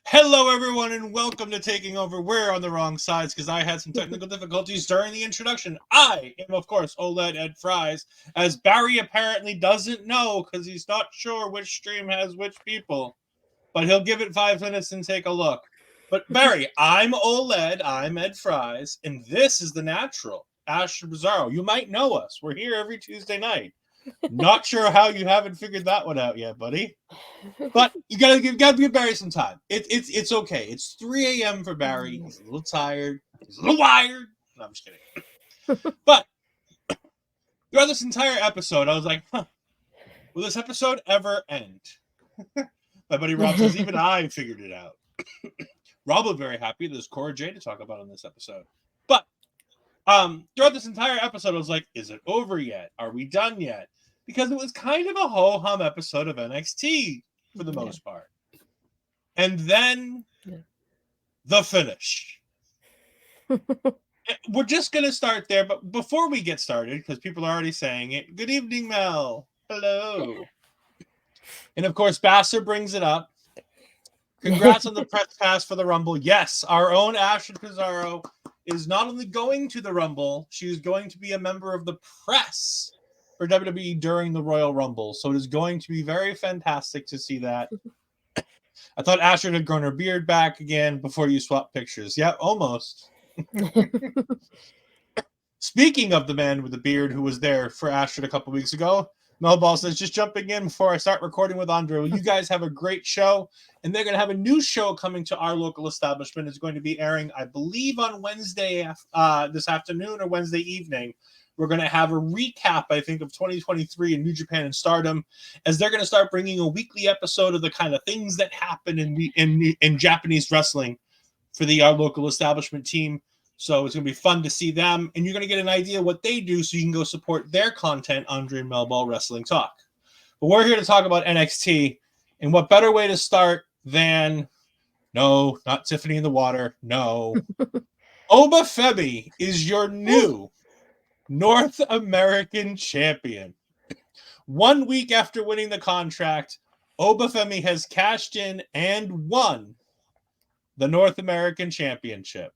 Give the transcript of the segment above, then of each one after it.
Hello, everyone, and welcome to Taking Over. We're on the wrong sides because I had some technical difficulties during the introduction. I am, of course, OLED Ed Fries, as Barry apparently doesn't know because he's not sure which stream has which people. But he'll give it 5 minutes and take a look. But Barry, I'm OLED, I'm Ed Fries, and this is the natural, Astrid Pizarro. You might know us. We're here every Tuesday night. Not sure how you haven't figured that one out yet, buddy. But you gotta give Barry some time. It's okay. It's 3 a.m. for Barry. He's a little tired. He's a little wired. No, I'm just kidding. But throughout this entire episode, I was like, will this episode ever end? My buddy Rob says, even I figured it out. Rob will be very happy there's Cora Jade to talk about on this episode. But throughout this entire episode, I was like, is it over yet? Are we done yet? Because it was kind of a ho-hum episode of NXT for the most part. And then the finish. We're just going to start there. But before we get started, because people are already saying it, good evening, Mel. Hello. And of course, Basser brings it up. Congrats on the press pass for the Rumble. Yes, our own Astrid Pizarro is not only going to the Rumble, she's going to be a member of the press for WWE during the Royal Rumble. So it is going to be very fantastic to see that. I thought Astrid had grown her beard back again before you swap pictures. Yeah, almost. Speaking of the man with the beard who was there for Astrid a couple weeks ago, Melball says, just jumping in before I start recording with Andre. Well, you guys have a great show, and they're going to have a new show coming to our local establishment. It's going to be airing, I believe, on Wednesday this afternoon or Wednesday evening. We're going to have a recap, I think, of 2023 in New Japan and Stardom, as they're going to start bringing a weekly episode of the kind of things that happen in Japanese wrestling for our local establishment team. So it's going to be fun to see them, and you're going to get an idea what they do so you can go support their content on Dream Melball Wrestling Talk. But we're here to talk about NXT, and what better way to start than, no, not Tiffany in the water, no. Obafemi is your new North American champion. 1 week after winning the contract, Obafemi has cashed in and won the North American Championship.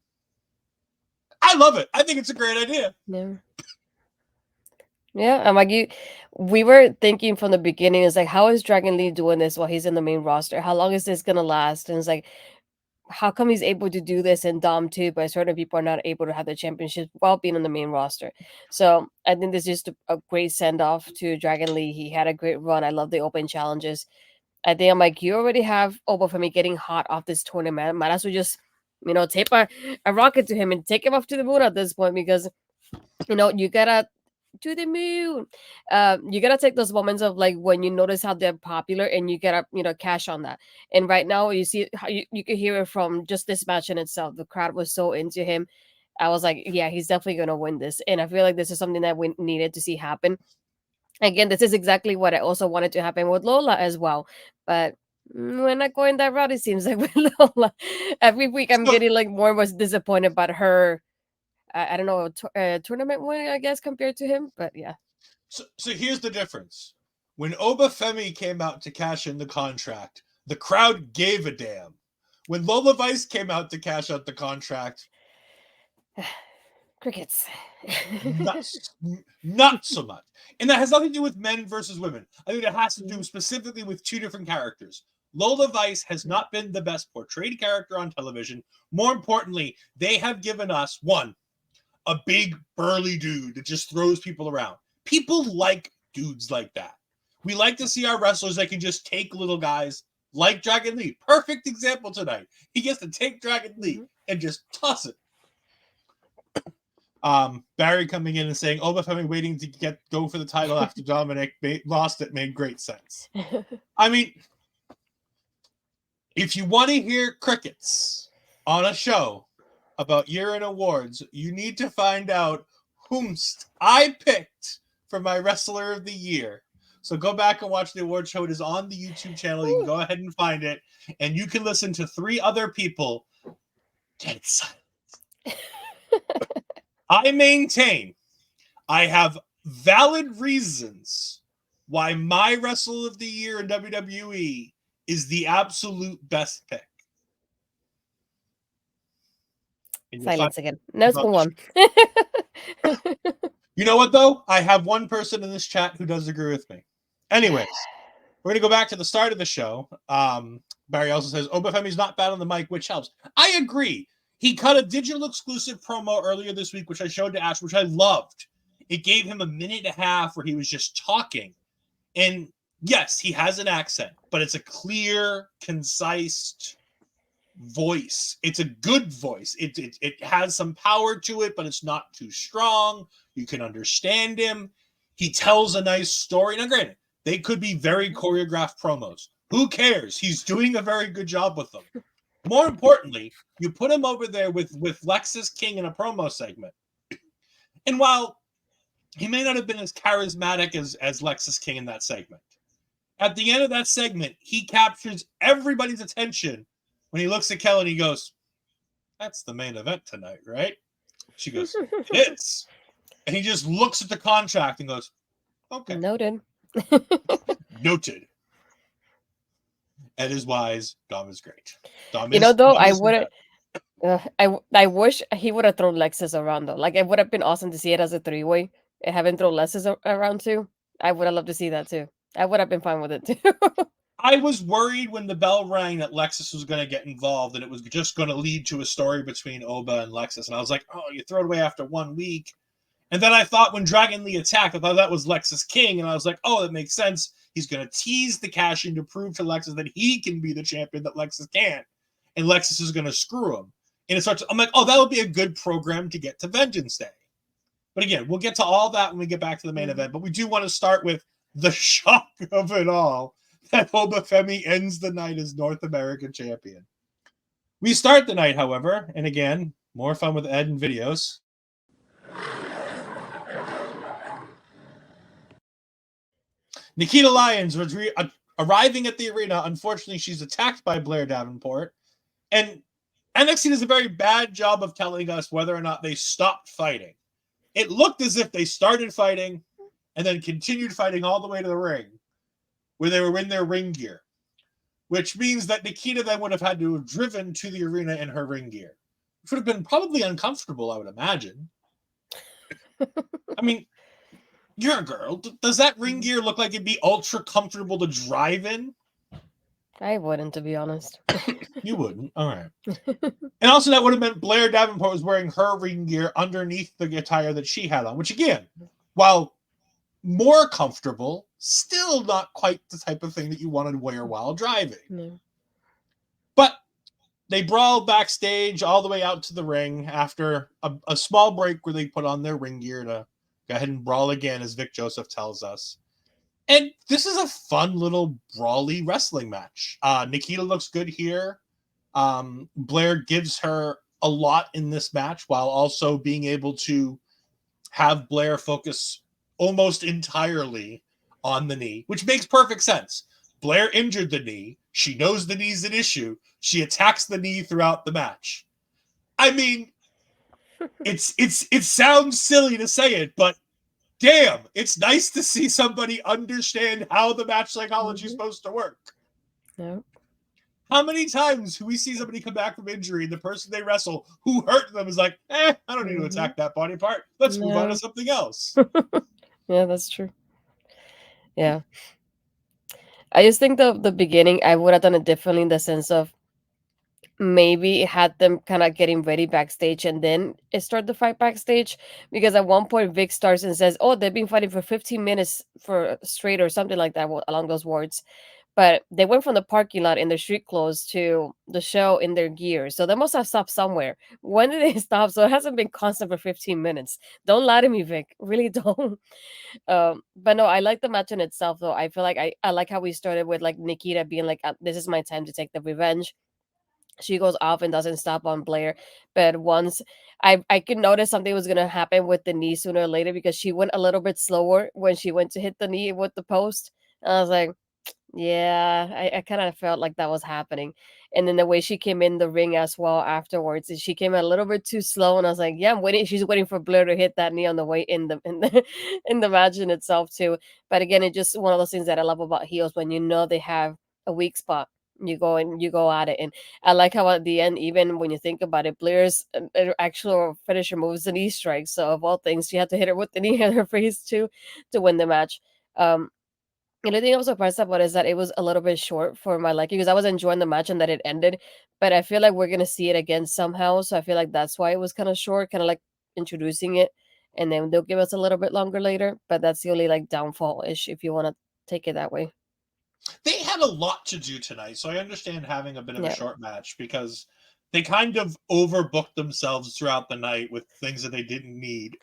I love it. I think it's a great idea. Yeah. Yeah, I'm like you. We were thinking from the beginning, it's like, how is Dragon Lee doing this while he's in the main roster? How long is this gonna last? And it's like, how come he's able to do this in Dom too, but certain people are not able to have the championship while being on the main roster? So I think this is just a great send off to Dragon Lee. He had a great run. I love the open challenges. I think I'm like, you already have Oba for me getting hot off this tournament. Might as well just, tape a rocket to him and take him off to the moon at this point because, you gotta to the moon. You gotta take those moments of like when you notice how they're popular and you gotta, cash on that. And right now you see how you could hear it from just this match in itself. The crowd was so into him. I was like, yeah, he's definitely gonna win this. And I feel like this is something that we needed to see happen. Again, this is exactly what I also wanted to happen with Lola as well. But we're not going that route, it seems like with Lola. Every week I'm So, getting like more and more disappointed about her. I don't know, tournament win, I guess, compared to him. But yeah. so here's the difference. When Obafemi came out to cash in the contract, the crowd gave a damn. When Lola Vice came out to cash out the contract, Crickets. not, not so much. And that has nothing to do with men versus women. I think it has to do specifically with two different characters. Lola Vice has not been the best portrayed character on television. More importantly, they have given us, one, a big burly dude that just throws people around. People like dudes like that. We like to see our wrestlers that can just take little guys like Dragon Lee. Perfect example tonight. He gets to take Dragon Lee and just toss it. Barry coming in and saying Obafemi waiting to go for the title after Dominic lost it made great sense. I mean, if you want to hear crickets on a show about year-end awards, you need to find out whomst I picked for my Wrestler of the Year. So go back and watch the award show. It is on the YouTube channel. You can go ahead and find it, and you can listen to 3 other people get silent. I maintain I have valid reasons why my Wrestler of the Year in WWE is the absolute best pick. Silence again. Let's go on. You know what, though? I have one person in this chat who does agree with me. Anyways, we're going to go back to the start of the show. Barry also says, Obafemi's not bad on the mic, which helps. I agree. He cut a digital exclusive promo earlier this week, which I showed to Ash, which I loved. It gave him a minute and a half where he was just talking. And yes, he has an accent, but it's a clear, concise voice. It's a good voice. It has some power to it, but it's not too strong. You can understand him. He tells a nice story. Now, granted, they could be very choreographed promos. Who cares? He's doing a very good job with them. More importantly, you put him over there with Lexis King in a promo segment. And while he may not have been as charismatic as Lexis King in that segment, at the end of that segment, he captures everybody's attention when he looks at Kelly and he goes, "That's the main event tonight, right?" She goes, "It is." And he just looks at the contract and goes, "Okay. Noted." Noted. Ed is wise. Dom is great. I wouldn't. I wish he would have thrown Lexis around though. Like it would have been awesome to see it as a 3-way and having thrown Lexis around too. I would have loved to see that too. I would have been fine with it too. I was worried when the bell rang that Lexis was going to get involved and it was just going to lead to a story between Oba and Lexis. And I was like, oh, you throw it away after 1 week. And then I thought when Dragon Lee attacked, I thought that was Lexis King. And I was like, oh, that makes sense. He's going to tease the cash-in to prove to Lexis that he can be the champion that Lexis can't. And Lexis is going to screw him. And it starts, I'm like, oh, that would be a good program to get to Vengeance Day. But again, we'll get to all that when we get back to the main event. But we do want to start with the shock of it all, that Obafemi ends the night as North American champion. We start the night, however, and again, more fun with Ed and videos. Nikkita Lyons was arriving at the arena. Unfortunately, she's attacked by Blair Davenport. And NXT does a very bad job of telling us whether or not they stopped fighting. It looked as if they started fighting and then continued fighting all the way to the ring, where they were in their ring gear, which means that Nikkita then would have had to have driven to the arena in her ring gear, which would have been probably uncomfortable, I would imagine. I mean, you're a girl. Does that ring gear look like it'd be ultra comfortable to drive in? I wouldn't, to be honest. You wouldn't. All right. And also that would have meant Blair Davenport was wearing her ring gear underneath the attire that she had on, which again, while more comfortable, still not quite the type of thing that you want to wear while driving. No. But they brawl backstage all the way out to the ring after a small break where they put on their ring gear to go ahead and brawl again, as Vic Joseph tells us. And this is a fun little brawly wrestling match. Nikkita looks good here. Blair gives her a lot in this match while also being able to have Blair focus almost entirely on the knee, which makes perfect sense. Blair injured the knee. She knows the knee's an issue. She attacks the knee throughout the match. I mean, it sounds silly to say it, but damn, it's nice to see somebody understand how the match psychology is supposed to work. No. How many times do we see somebody come back from injury and the person they wrestle who hurt them is like, I don't need to attack that body part. Let's move on to something else. Yeah, that's true. Yeah. I just think the beginning, I would have done it differently in the sense of maybe had them kind of getting ready backstage and then start the fight backstage, because at one point Vic starts and says, oh, they've been fighting for 15 minutes for straight or something like that along those words. But they went from the parking lot in their street clothes to the show in their gear. So they must have stopped somewhere. When did they stop? So it hasn't been constant for 15 minutes. Don't lie to me, Vic. Really don't. But no, I like the match in itself, though. I feel like I like how we started with like Nikkita being like, this is my time to take the revenge. She goes off and doesn't stop on Blair. But once I could notice something was gonna happen with the knee sooner or later, because she went a little bit slower when she went to hit the knee with the post. And I was like, yeah, I kind of felt like that was happening. And then the way she came in the ring as well afterwards, she came a little bit too slow, and I was like, yeah, I'm waiting. She's waiting for Blair to hit that knee on the way in the in the match in itself too. But again, it's just one of those things that I love about heels, when you know they have a weak spot. You go and you go at it, and I like how at the end, even when you think about it, Blair's actual finisher move is a knee strike. So of all things, she had to hit her with the knee in her face too to win the match. The only thing I was surprised about is that it was a little bit short for my liking, because I was enjoying the match and that it ended. But I feel like we're gonna see it again somehow, so I feel like that's why it was kind of short, kind of like introducing it, and then they'll give us a little bit longer later. But that's the only like downfall ish, if you want to take it that way. They had a lot to do tonight, so I understand having a bit of a short match, because they kind of overbooked themselves throughout the night with things that they didn't need.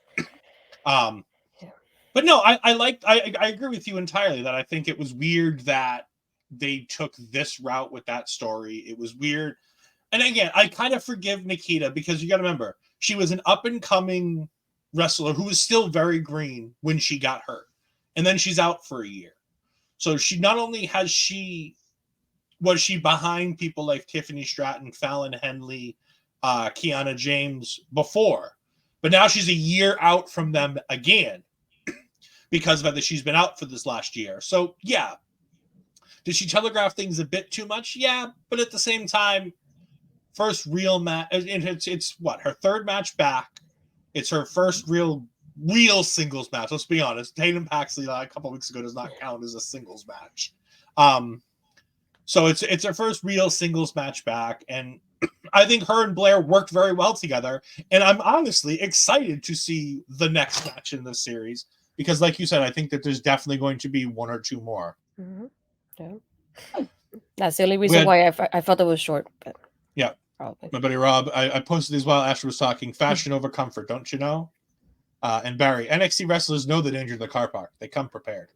But no, I agree with you entirely that I think it was weird that they took this route with that story. It was weird. And again, I kind of forgive Nikkita, because you got to remember, she was an up-and-coming wrestler who was still very green when she got hurt. And then she's out for a year. So she not only was she behind people like Tiffany Stratton, Fallon Henley, Kiana James before, but now she's a year out from them again, because of that she's been out for this last year. So yeah, did she telegraph things a bit too much? Yeah, but at the same time, first real match, it's what, her third match back. It's her first real singles match. Let's be honest. Tatum Paxley a couple weeks ago does not count as a singles match. So it's her first real singles match back, and I think her and Blair worked very well together. And I'm honestly excited to see the next match in this series, because, like you said, I think that there's definitely going to be one or two more. Mm-hmm. Yeah. That's the only reason why I felt it was short. But yeah. Probably. My buddy Rob, I posted as well after was talking, fashion over comfort, don't you know? And Barry, NXT wrestlers know the danger of the car park. They come prepared.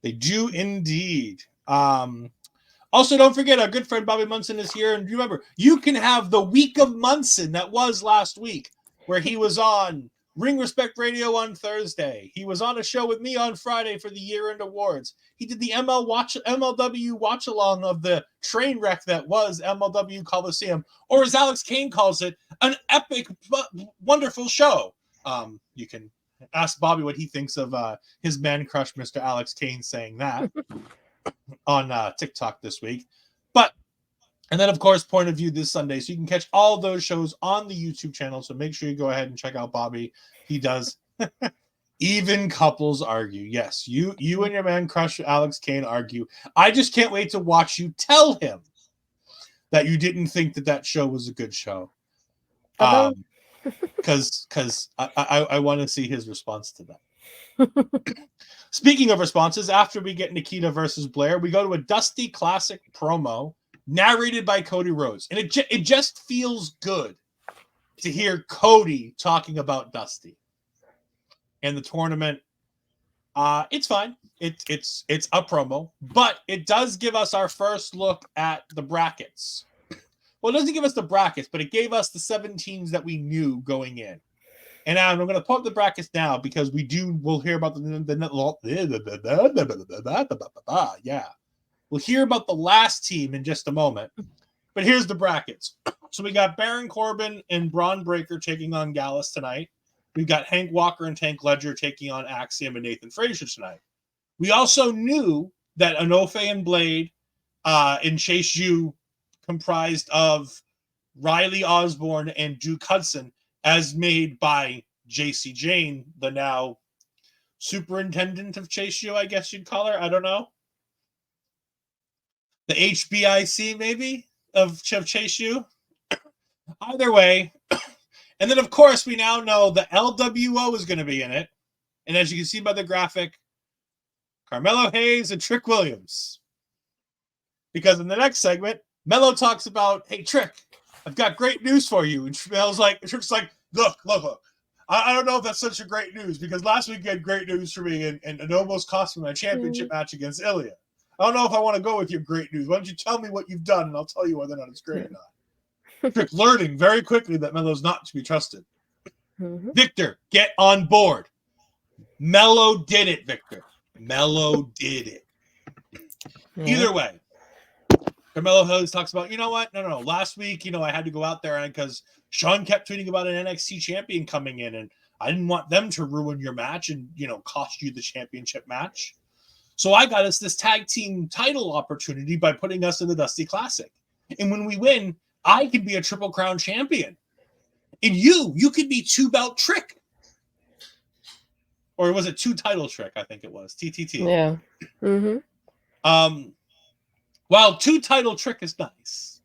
They do indeed. Also, don't forget, our good friend Bobby Munson is here. And remember, you can have the week of Munson that was last week, where he was on Ring Respect Radio on Thursday. He was on a show with me on Friday for the year-end awards. He did the MLW watch-along of the train wreck that was MLW Coliseum, or as Alex Kane calls it, an epic, wonderful show. You can ask Bobby what he thinks of his man crush, Mr. Alex Kane, saying that on TikTok this week. And then, of course, Point of View this Sunday. So you can catch all those shows on the YouTube channel. So make sure you go ahead and check out Bobby. He does Even Couples Argue. Yes, you and your man crush Alex Kane argue. I just can't wait to watch you tell him that you didn't think that show was a good show. Because I want to see his response to that. Speaking of responses, after we get Nikkita versus Blair, we go to a Dusty Classic promo narrated by Cody Rhodes. And it just feels good to hear Cody talking about Dusty and the tournament. It's fine. It's a promo, but it does give us our first look at the brackets. Well, it doesn't give us the brackets, but it gave us the 7 teams that we knew going in. And I'm going to pull up the brackets now because we'll hear about yeah. We'll hear about the last team in just a moment. But here's the brackets. So we got Baron Corbin and Bron Breakker taking on Gallus tonight. We've got Hank Walker and Tank Ledger taking on Axiom and Nathan Frazer tonight. We also knew that Anofe and Blade and Chase U comprised of Riley Osborne and Duke Hudson, as made by JC Jane, the now superintendent of Chase U, I guess you'd call her. I don't know. The HBIC, maybe, of Chase U. Either way. And then, of course, we now know the LWO is going to be in it. And as you can see by the graphic, Carmelo Hayes and Trick Williams. Because in the next segment, Melo talks about, hey, Trick, I've got great news for you. And Trick's like, look. I don't know if that's such a great news because last week you had great news for me and it almost cost me my championship match against Ilya. I don't know if I want to go with your great news. Why don't you tell me what you've done and I'll tell you whether or not it's great or not. Trick learning very quickly that Melo's not to be trusted. Mm-hmm. Victor, get on board. Melo did it, Victor. Melo did it. Yeah. Either way, Carmelo Hayes talks about, you know what? No. Last week, I had to go out there because Sean kept tweeting about an NXT champion coming in, and I didn't want them to ruin your match and, cost you the championship match. So I got us this tag team title opportunity by putting us in the Dusty Classic. And when we win, I could be a Triple Crown champion. And you could be 2-belt Trick. Or was it 2-title Trick? I think it was. TTT. Yeah. Mm-hmm. While 2-title Trick is nice.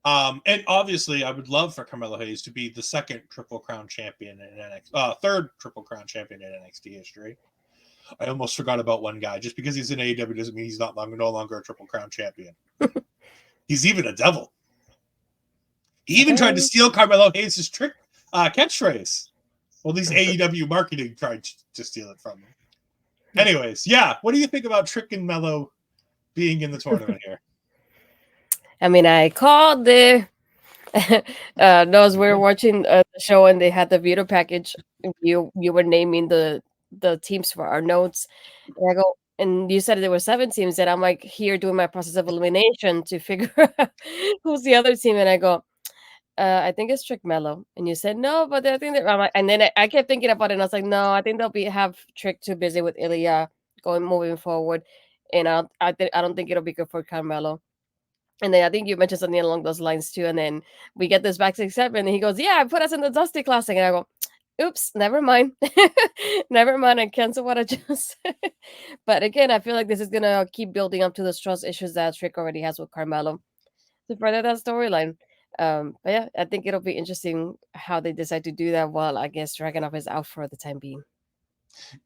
And obviously, I would love for Carmelo Hayes to be the second Triple Crown champion in NXT, third Triple Crown champion in NXT history. I almost forgot about one guy. Just because he's in AEW doesn't mean he's no longer a Triple Crown champion. He's even a devil. He even tried to steal Carmelo Hayes' Trick catchphrase. Well, at least AEW marketing tried to steal it from him. Anyways, yeah. What do you think about Trick and Melo being in the tournament here? I mean, I called the those we were watching the show and they had the video package. You were naming the teams for our notes. And I go, and you said there were 7 teams, and I'm like here doing my process of elimination to figure out who's the other team. And I go, I think it's Trick Melo. And you said no, but I think that, and then I kept thinking about it, and I was like, no, I think they'll have Trick too busy with Ilya moving forward, and I don't think it'll be good for Carmelo. And then I think you mentioned something along those lines too. And then we get this backstage segment, and he goes, "Yeah, put us in the Dusty Classic." And I go, "Oops, never mind, never mind. I cancel what I just." But again, I feel like this is gonna keep building up to the trust issues that Trick already has with Carmelo to further that storyline. But yeah, I think it'll be interesting how they decide to do that. While I guess Dragunov is out for the time being.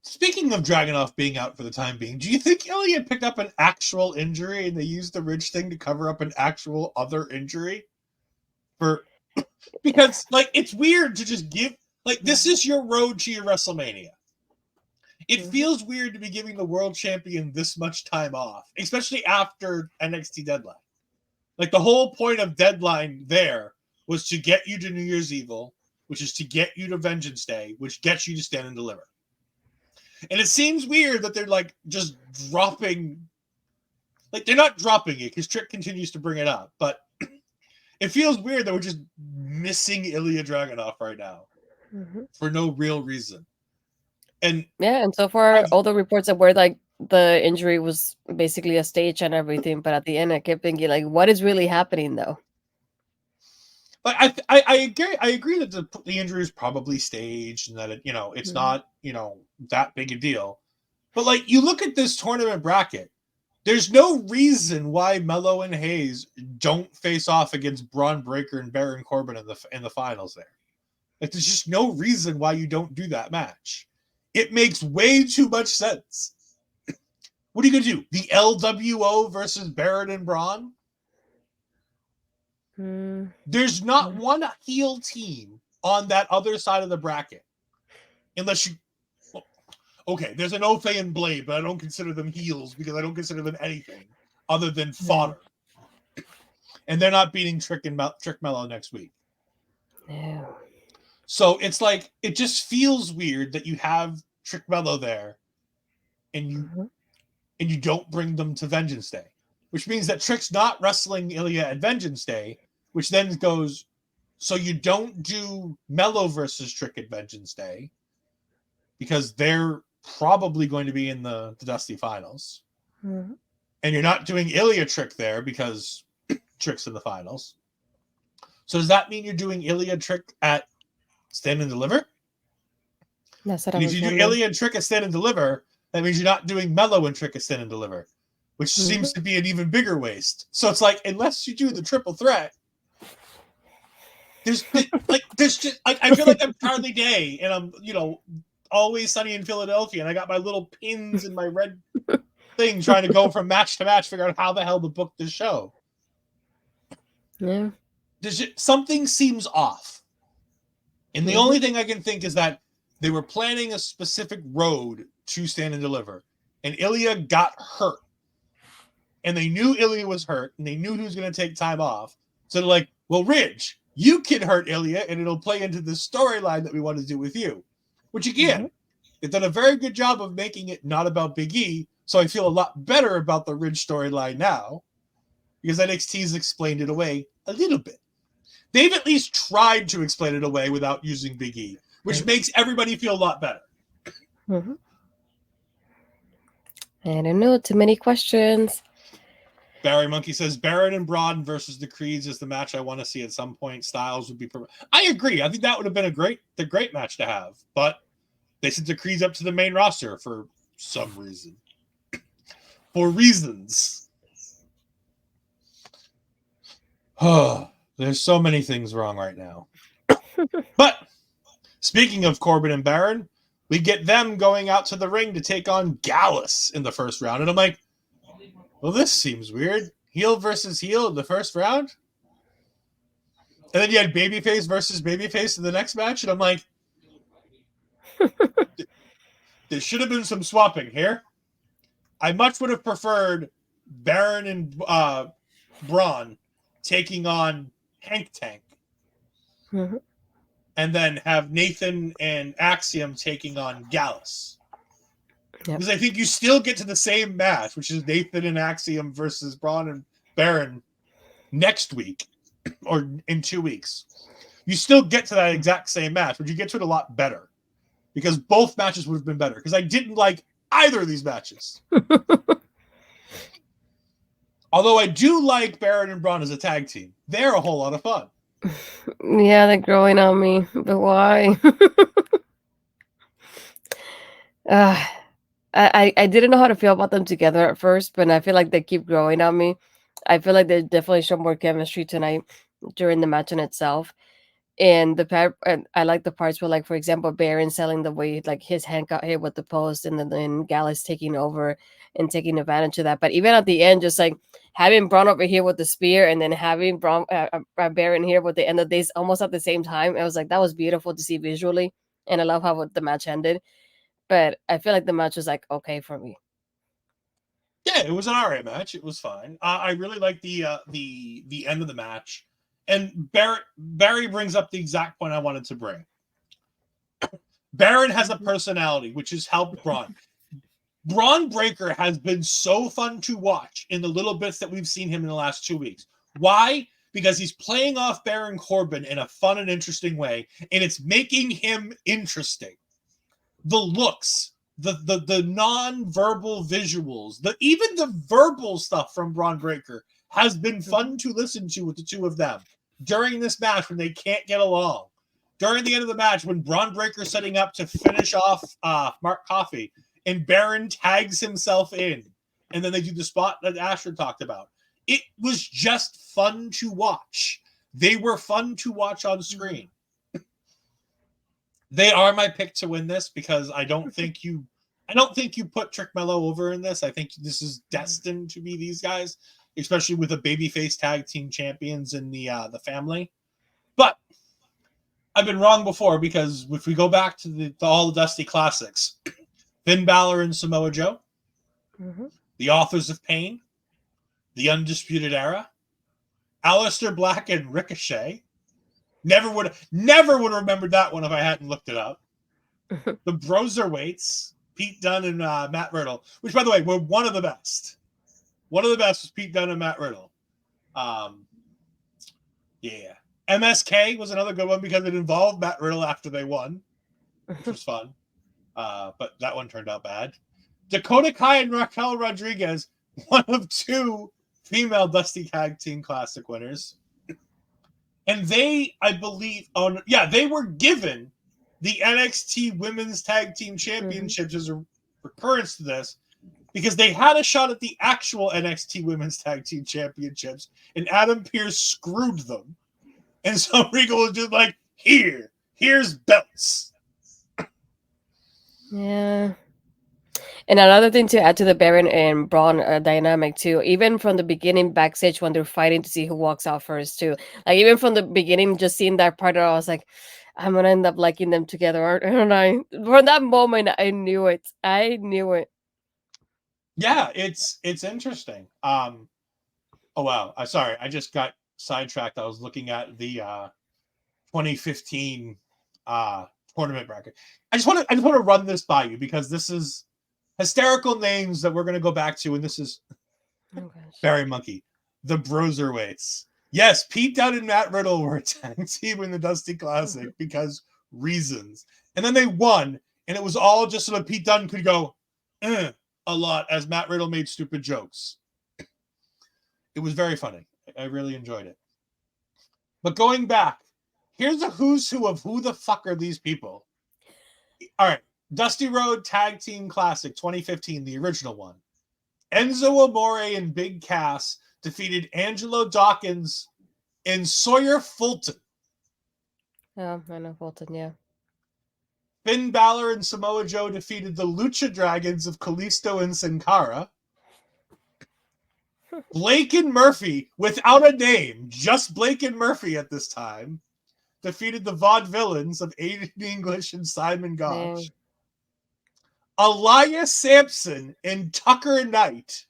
Speaking of Dragunov being out for the time being, do you think Ilya picked up an actual injury and they used the Ridge thing to cover up an actual other injury? Because it's weird to just give, this is your road to your WrestleMania. It feels weird to be giving the world champion this much time off, especially after NXT Deadline. The whole point of Deadline there was to get you to New Year's Evil, which is to get you to Vengeance Day, which gets you to Stand and Deliver. And it seems weird that they're like just dropping, like they're not dropping it because Trick continues to bring it up, but it feels weird that we're just missing Ilya Dragunov right now for no real reason. And yeah, and so far all the reports that were like the injury was basically a stage and everything, but at the end I kept thinking like, what is really happening though? But I agree that the injury is probably staged and that it, it's not that big a deal. But like you look at this tournament bracket, there's no reason why Mello and Hayes don't face off against Bron Breakker and Baron Corbin in the finals there. Like there's just no reason why you don't do that match. It makes way too much sense. What are you gonna do? The LWO versus Baron and Bron? There's not one heel team on that other side of the bracket. Unless you... Okay, there's an Ofe and Blade, but I don't consider them heels because I don't consider them anything other than fodder. And they're not beating Trick Mello next week. No. So it's like, it just feels weird that you have Trick Mello there and you don't bring them to Vengeance Day. Which means that Trick's not wrestling Ilya at Vengeance Day, which then goes, so you don't do Mello versus Trick at Vengeance Day because they're probably going to be in the Dusty Finals. And you're not doing Ilya Trick there because Trick's in the finals. So does that mean you're doing Ilya Trick at Stand and Deliver? That's what and if you do Ilya and Trick at Stand and Deliver, that means you're not doing Mello and Trick at Stand and Deliver, which seems to be an even bigger waste. So it's like, unless you do the triple threat, there's just like, I feel like I'm Charlie Day and I'm, Always Sunny in Philadelphia, and I got my little pins in my red thing trying to go from match to match, figure out how the hell to book this show. Yeah. Something seems off. And the only thing I can think is that they were planning a specific road to Stand and Deliver, and Ilya got hurt. And they knew Ilya was hurt, and they knew he was going to take time off. So they're like, well, Ridge, you can hurt Ilya, and it'll play into the storyline that we want to do with you. Which, again, they've done a very good job of making it not about Big E, so I feel a lot better about the Ridge storyline now, because NXT's explained it away a little bit. They've at least tried to explain it away without using Big E, which makes everybody feel a lot better. I don't know, too many questions. Barry Monkey says Baron and Bron versus the Creeds is the match I want to see at some point. Styles would be perfect. I agree. I think that would have been the great match to have, but they sent the Creeds up to the main roster for some reason. For reasons. Oh, there's so many things wrong right now. But speaking of Corbin and Baron, we get them going out to the ring to take on Gallus in the first round. And I'm like, well, this seems weird. Heel versus heel in the first round? And then you had babyface versus babyface in the next match. And I'm like, there should have been some swapping here. I much would have preferred Baron and Bron taking on Hank Tank. And then have Nathan and Axiom taking on Gallus. Because I think you still get to the same match, which is Nathan and Axiom versus Bron and Baron next week or in 2 weeks. You still get to that exact same match, but you get to it a lot better because both matches would have been better. Because I didn't like either of these matches. Although I do like Baron and Bron as a tag team. They're a whole lot of fun. Yeah, they're growing on me, but why? I didn't know how to feel about them together at first, but I feel like they keep growing on me. I feel like they definitely show more chemistry tonight during the match in itself. And I like the parts where, like, for example, Baron selling the way, like, his hand got hit with the post, and then Gallus taking over and taking advantage of that. But even at the end, just like having Bron over here with the spear, and then having Baron here with the end of days almost at the same time, I was like, that was beautiful to see visually, and I love how the match ended. But I feel like the match was like okay for me. Yeah, it was an alright match. It was fine. I really liked the end of the match, And Barry brings up the exact point I wanted to bring. Baron has a personality, which has helped Bron. Bron Breakker has been so fun to watch in the little bits that we've seen him in the last 2 weeks. Why? Because he's playing off Baron Corbin in a fun and interesting way, and it's making him interesting. The looks, the non-verbal visuals, even the verbal stuff from Bron Breakker has been fun to listen to with the two of them during this match when they can't get along. During the end of the match, when Bron Breakker's setting up to finish off Mark Coffey, and Baron tags himself in, and then they do the spot that Astrid talked about. It was just fun to watch. They were fun to watch on screen. They are my pick to win this because I don't think you put Trick Mello over in this. I think this is destined to be these guys, especially with the babyface tag team champions in the family. But I've been wrong before because if we go back to all the Dusty Classics, Finn Balor and Samoa Joe, the Authors of Pain, the Undisputed Era, Aleister Black and Ricochet. Never would have remembered that one if I hadn't looked it up. The Broserweights, Pete Dunne and Matt Riddle, which, by the way, were one of the best. One of the best was Pete Dunne and Matt Riddle. Yeah. MSK was another good one because it involved Matt Riddle after they won, which was fun. But that one turned out bad. Dakota Kai and Raquel Rodriguez, one of two female Dusty Tag Team Classic winners. And they, I believe, they were given the NXT Women's Tag Team Championships as a recurrence to this because they had a shot at the actual NXT Women's Tag Team Championships, and Adam Pearce screwed them. And so Regal was just like, here's belts. Yeah. And another thing to add to the Baron and Braun dynamic too, even from the beginning backstage when they're fighting to see who walks out first too. Like even from the beginning, just seeing that part, I was like, I'm gonna end up liking them together, aren't I? From that moment, I knew it. Yeah, it's interesting. Oh wow, sorry, I just got sidetracked. I was looking at the 2015 tournament bracket. I just want to run this by you because this is hysterical names that we're going to go back to, and this is Barry Monkey, the Broserweights. Yes, Pete Dunne and Matt Riddle were a tag team in the Dusty Classic because reasons, and then they won, and it was all just so that Pete Dunne could go a lot as Matt Riddle made stupid jokes. It was very funny. I really enjoyed it. But going back, here's a who's who of who the fuck are these people. All right. Dusty Road Tag Team Classic 2015, the original one. Enzo Amore and Big Cass defeated Angelo Dawkins and Sawyer Fulton. Oh, I know Fulton, yeah. Finn Balor and Samoa Joe defeated the Lucha Dragons of Kalisto and Sin Cara. Blake and Murphy, without a name, just Blake and Murphy at this time, defeated the Vaudevillains of Aiden English and Simon Gotch. Elias Sampson and Tucker Knight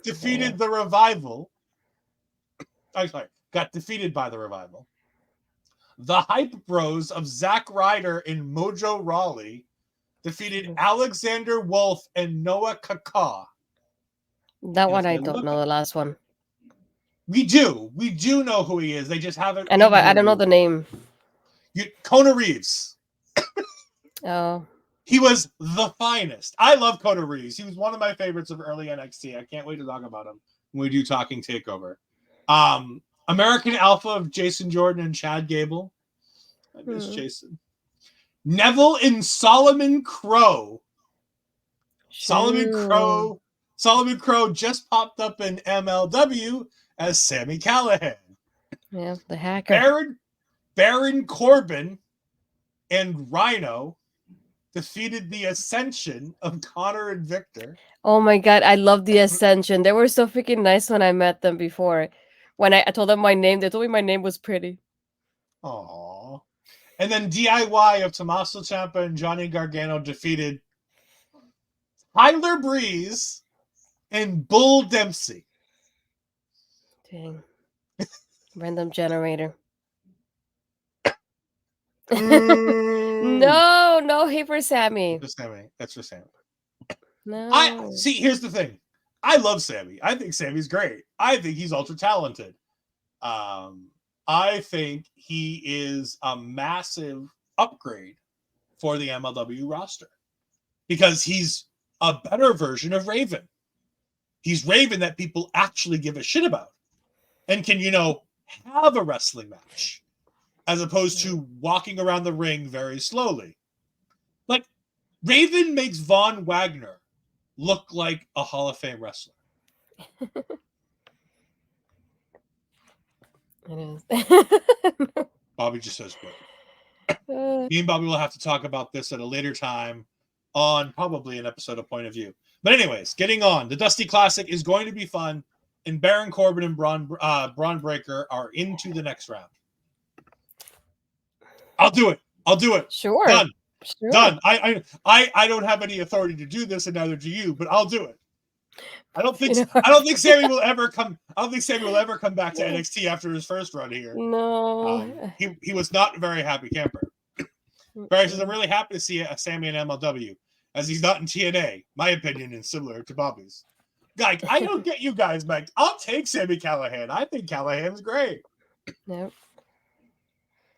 defeated the Revival. Got defeated by the Revival. The Hype Bros of Zack Ryder and Mojo Rawley defeated Alexander Wolf and Noah Kaká. That one I don't know, the last one. We do know who he is. They just haven't. I know, but I don't know the name. Kona Reeves. Oh. He was the finest. I love Kona Reeves. He was one of my favorites of early NXT. I can't wait to talk about him when we do Talking Takeover. American Alpha of Jason Jordan and Chad Gable. I miss Jason. Neville and Solomon Crow. Solomon Crow just popped up in MLW as Sami Callihan. Yeah, the hacker. Baron Corbin and Rhino defeated the Ascension of Connor and Victor. Oh my god, I love the Ascension. They were so freaking nice when I met them before. When I told them my name, they told me my name was pretty. Aww. And then DIY of Tommaso Ciampa and Johnny Gargano defeated Tyler Breeze and Bull Dempsey. Dang. Random generator. Boo! No hate for Sammy. That's for Sammy. No. See. Here's the thing. I love Sammy. I think Sammy's great. I think he's ultra talented. I think he is a massive upgrade for the MLW roster because he's a better version of Raven. He's Raven that people actually give a shit about and can, have a wrestling match as opposed to walking around the ring very slowly. Like, Raven makes Von Wagner look like a Hall of Fame wrestler. It is. Bobby just says great. Me and Bobby will have to talk about this at a later time on probably an episode of Point of View. But anyways, getting on. The Dusty Classic is going to be fun, and Baron Corbin and Bron Breakker are into the next round. I'll do it. Sure. Done. Sure. Done. I don't have any authority to do this, and neither do you, but I'll do it. I don't think Sammy will ever come. I don't think Sammy will ever come back to NXT after his first run here. No. He was not a very happy camper. Barry says, I'm really happy to see a Sammy in MLW, as he's not in TNA. My opinion is similar to Bobby's. Like, I don't get you guys, Mike. I'll take Sammy Callahan. I think Callahan's great. Nope.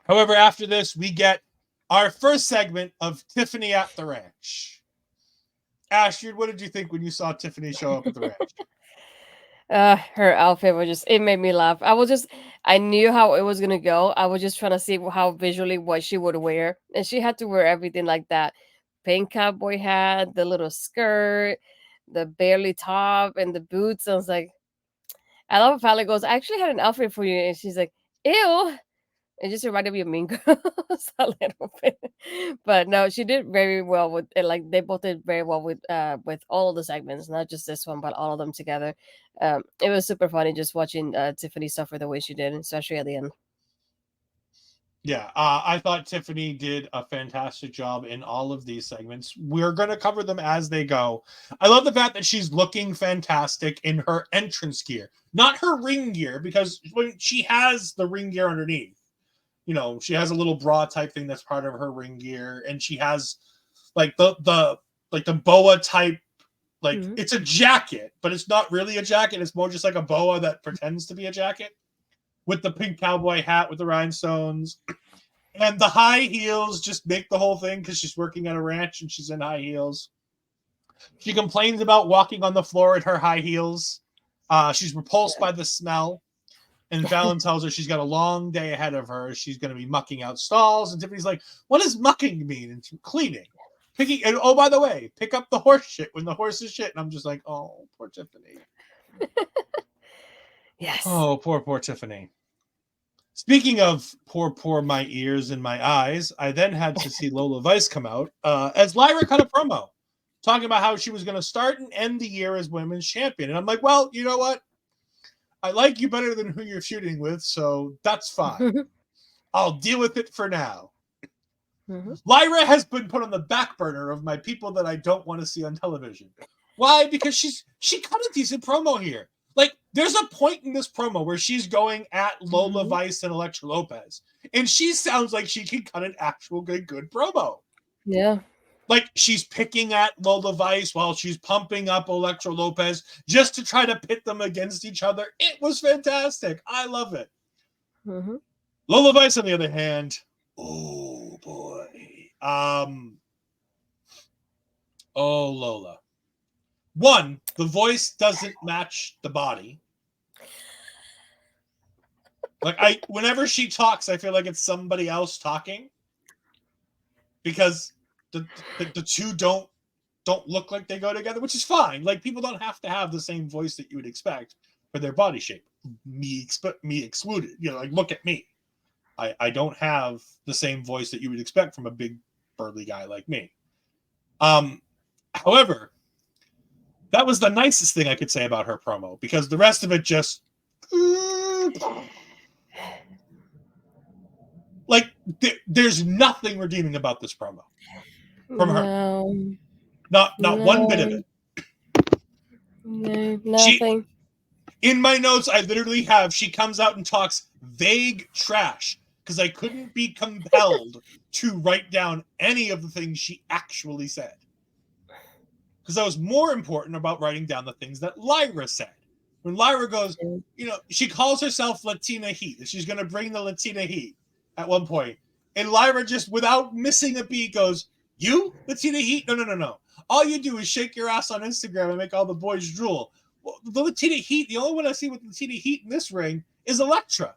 However, after this, we get our first segment of Tiffany at the ranch. Astrid, what did you think when you saw Tiffany show up at the ranch? Her outfit was it made me laugh. I knew how it was gonna go. I was just trying to see how visually what she would wear. And she had to wear everything like that. Pink cowboy hat, the little skirt, the barely top, and the boots. I was like, I love how Fallon goes, I actually had an outfit for you. And she's like, ew. It just reminded me of Mean Girls a little bit, but no, she did very well with it. Like they both did very well with all of the segments, not just this one, but all of them together. It was super funny just watching Tiffany suffer the way she did, especially at the end. Yeah, I thought Tiffany did a fantastic job in all of these segments. We're going to cover them as they go. I love the fact that she's looking fantastic in her entrance gear, not her ring gear, because when she has the ring gear underneath. She has a little bra type thing that's part of her ring gear, and she has like the boa type, like it's a jacket, but it's not really a jacket. It's more just like a boa that pretends to be a jacket with the pink cowboy hat with the rhinestones, and the high heels just make the whole thing because she's working at a ranch and she's in high heels. She complains about walking on the floor in her high heels. She's repulsed by the smell. And Fallon tells her she's got a long day ahead of her. She's going to be mucking out stalls. And Tiffany's like, what does mucking mean? And cleaning. And oh, by the way, pick up the horse shit when the horse is shit. And I'm just like, oh, poor Tiffany. Yes. Oh, poor Tiffany. Speaking of poor my ears and my eyes, I then had to see Lola Vice come out as Lyra cut a promo talking about how she was going to start and end the year as women's champion. And I'm like, well, you know what? I like you better than who you're shooting with, so that's fine. I'll deal with it for now. Lyra has been put on the back burner of my people that I don't want to see on television. Why? Because she cut a decent promo here. Like, there's a point in this promo where she's going at Lola Vice and Elektra Lopez, and she sounds like she can cut an actual good promo. Yeah. Like, she's picking at Lola Vice while she's pumping up Elektra Lopez just to try to pit them against each other. It was fantastic. I love it. Lola Vice, on the other hand, oh, boy. Lola. One, the voice doesn't match the body. Like, whenever she talks, I feel like it's somebody else talking. Because the two don't look like they go together, which is fine. Like, people don't have to have the same voice that you would expect for their body shape. Me excluded. Like, look at me. I don't have the same voice that you would expect from a big burly guy like me. However, that was the nicest thing I could say about her promo, because the rest of it just like there's nothing redeeming about this promo from her. Not one bit of it. No, nothing. In my notes, I literally have she comes out and talks vague trash because I couldn't be compelled to write down any of the things she actually said. Because I was more important about writing down the things that Lyra said. When Lyra goes, she calls herself Latina Heat, and she's going to bring the Latina Heat at one point. And Lyra just, without missing a beat, goes, "You, Latina Heat? No. All you do is shake your ass on Instagram and make all the boys drool." Well, the Latina Heat, the only one I see with Latina Heat in this ring is Elektra.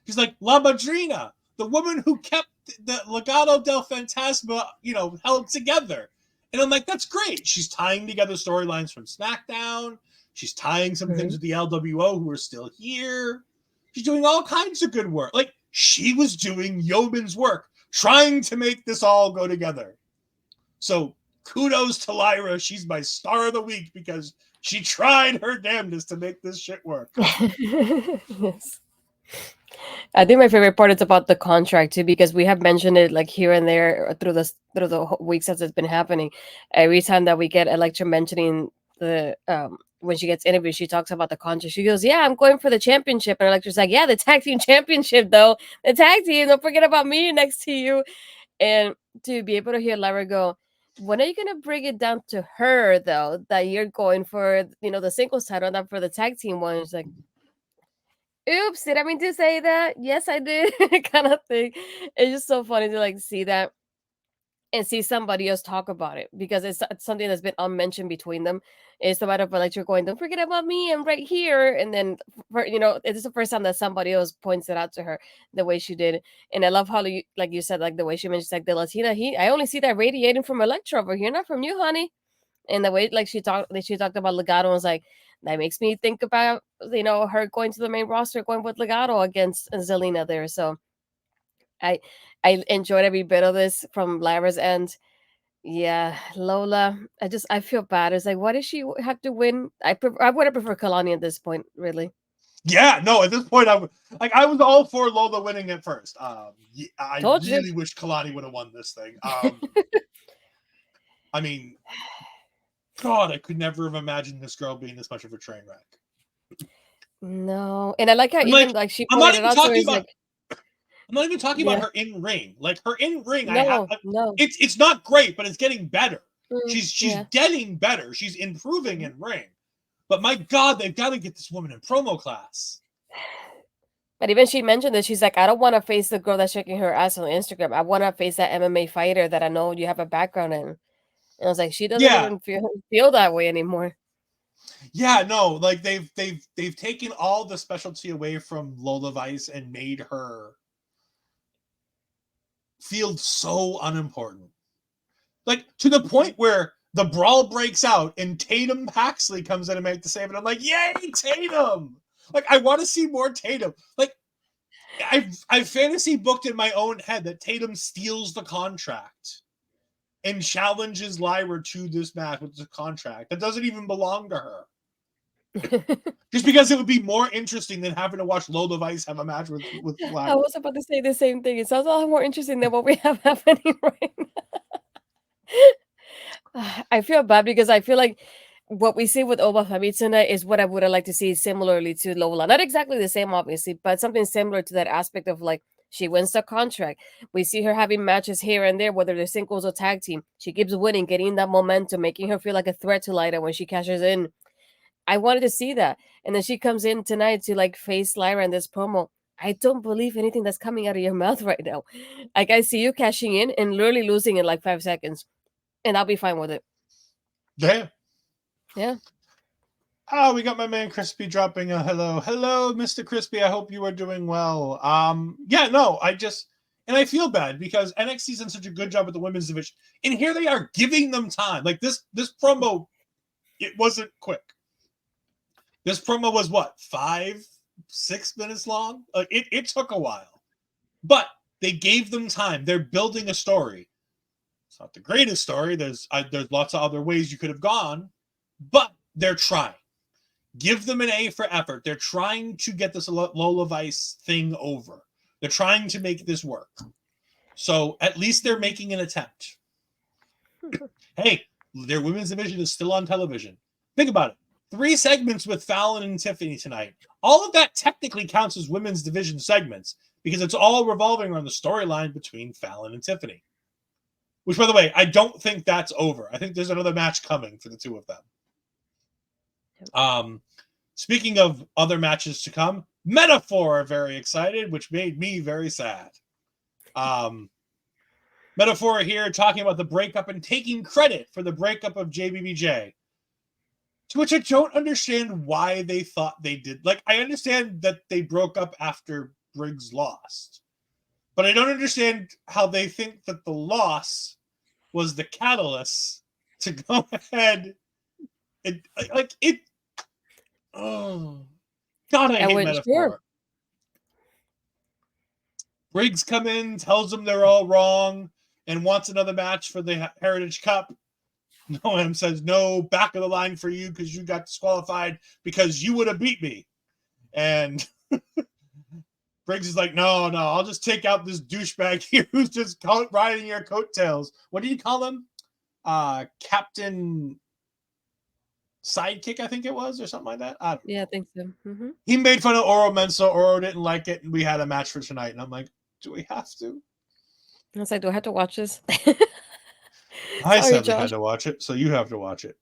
She's like, La Madrina, the woman who kept the Legado del Fantasma, held together. And I'm like, that's great. She's tying together storylines from SmackDown. She's tying some things with the LWO who are still here. She's doing all kinds of good work. Like, she was doing yeoman's work, trying to make this all go together. So kudos to Lyra. She's my star of the week because she tried her damnedest to make this shit work. Yes. I think my favorite part is about the contract too, because we have mentioned it like here and there through the weeks as it's been happening. Every time that we get Elektra mentioning the when she gets interviewed, she talks about the contract. She goes, "Yeah, I'm going for the championship," and Elektra's like, "Yeah, the tag team championship, though. The tag team. Don't forget about me next to you." And to be able to hear Lyra go, "When are you gonna bring it down to her though? That you're going for the singles title, not for the tag team one?" It's like, oops, did I mean to say that? Yes, I did, kind of thing. It's just so funny to like see that and see somebody else talk about it because it's something that's been unmentioned between them. It's the matter of Electra going, "Don't forget about me, I'm right here," and then it's the first time that somebody else points it out to her the way she did. And I love how like you said, like the way she mentions like the Latina heat. I only see that radiating from Electra over here, not from you, honey. And the way like she talked about Legado was like, that makes me think about her going to the main roster, going with Legado against Zelina there. So I I enjoyed every bit of this from Lyra's end. Yeah, Lola. I feel bad. It's like, why does she have to win? I would have preferred Kalani at this point, really. Yeah, no, at this point, I was all for Lola winning at first. I Told you. really wish Kalani would have won this thing. I mean, God, I could never have imagined this girl being this much of a train wreck. No, and I like how I'm even like, like she I'm not pointed it even out to her. talking It's about. like, I'm not even talking about yeah, her in ring. Like her in ring, no. it's not great, but it's getting better. Mm, She's yeah. getting better. She's improving in ring. But my God, they've got to get this woman in promo class. But even she mentioned that she's like, I don't want to face the girl that's shaking her ass on Instagram. I want to face that MMA fighter that I know you have a background in. And I was like, she doesn't Yeah, even feel that way anymore. yeah, no, like they've taken all the specialty away from Lola Vice and made her feel so unimportant. Like to the point where the brawl breaks out and Tatum Paxley comes in and makes the save, and I'm like, yay, Tatum! Like I want to see more Tatum. Like I've fantasy booked in my own head that Tatum steals the contract and challenges Lyra to this match with the contract that doesn't even belong to her. Just because it would be more interesting than having to watch Lola Vice have a match with I Lyra. was about to say the same thing. It sounds a lot more interesting than what we have happening right now. I feel bad because I feel like what we see with Oba Fabitsuna is what I would have liked to see similarly to Lola. Not exactly the same, obviously, but something similar to that aspect of like she wins the contract. We see her having matches here and there, whether they're singles or tag team. She keeps winning, getting that momentum, making her feel like a threat to Lyra when she cashes in. I wanted to see that. And then she comes in tonight to like face Lyra in this promo. I don't believe anything that's coming out of your mouth right now. Like I see you cashing in and literally losing in like 5 seconds. And I'll be fine with it. Damn. Yeah. Oh, we got my man Crispy dropping a hello. Hello, Mr. Crispy. I hope you are doing well. Yeah, no, and I feel bad because NXT's done such a good job with the women's division. And here they are giving them time. Like this promo, it wasn't quick. This promo was what, 5-6 minutes long? It took a while. But they gave them time. They're building a story. It's not the greatest story. There's lots of other ways you could have gone, but they're trying. Give them an A for effort. They're trying to get this Lola Vice thing over. They're trying to make this work. So at least they're making an attempt. Hey, their women's division is still on television. Think about it. 3 segments with Fallon and Tiffany tonight. All of that technically counts as women's division segments because it's all revolving around the storyline between Fallon and Tiffany. Which, by the way, I don't think that's over. I think there's another match coming for the two of them. Speaking of other matches to come, Metaphor are very excited, which made me very sad. Metaphor here talking about the breakup and taking credit for the breakup of JBBJ. To which I don't understand why they thought they did. Like, I understand that they broke up after Briggs lost. But I don't understand how they think that the loss was the catalyst to go ahead and, like, it. Oh, God, I hate Metaphor. Sure. Briggs come in, tells them they're all wrong, and wants another match for the Heritage Cup. Noam says, no, back of the line for you because you got disqualified because you would have beat me. And Briggs is like, no, I'll just take out this douchebag here who's just riding your coattails. What do you call him? Captain Sidekick, I think it was, or something like that. I don't know. Yeah, I think so. Mm-hmm. He made fun of Oro Mensah. Oro didn't like it, and we had a match for tonight. And I'm like, do we have to? I was like, do I have to watch this? I said we had to watch it, so you have to watch it.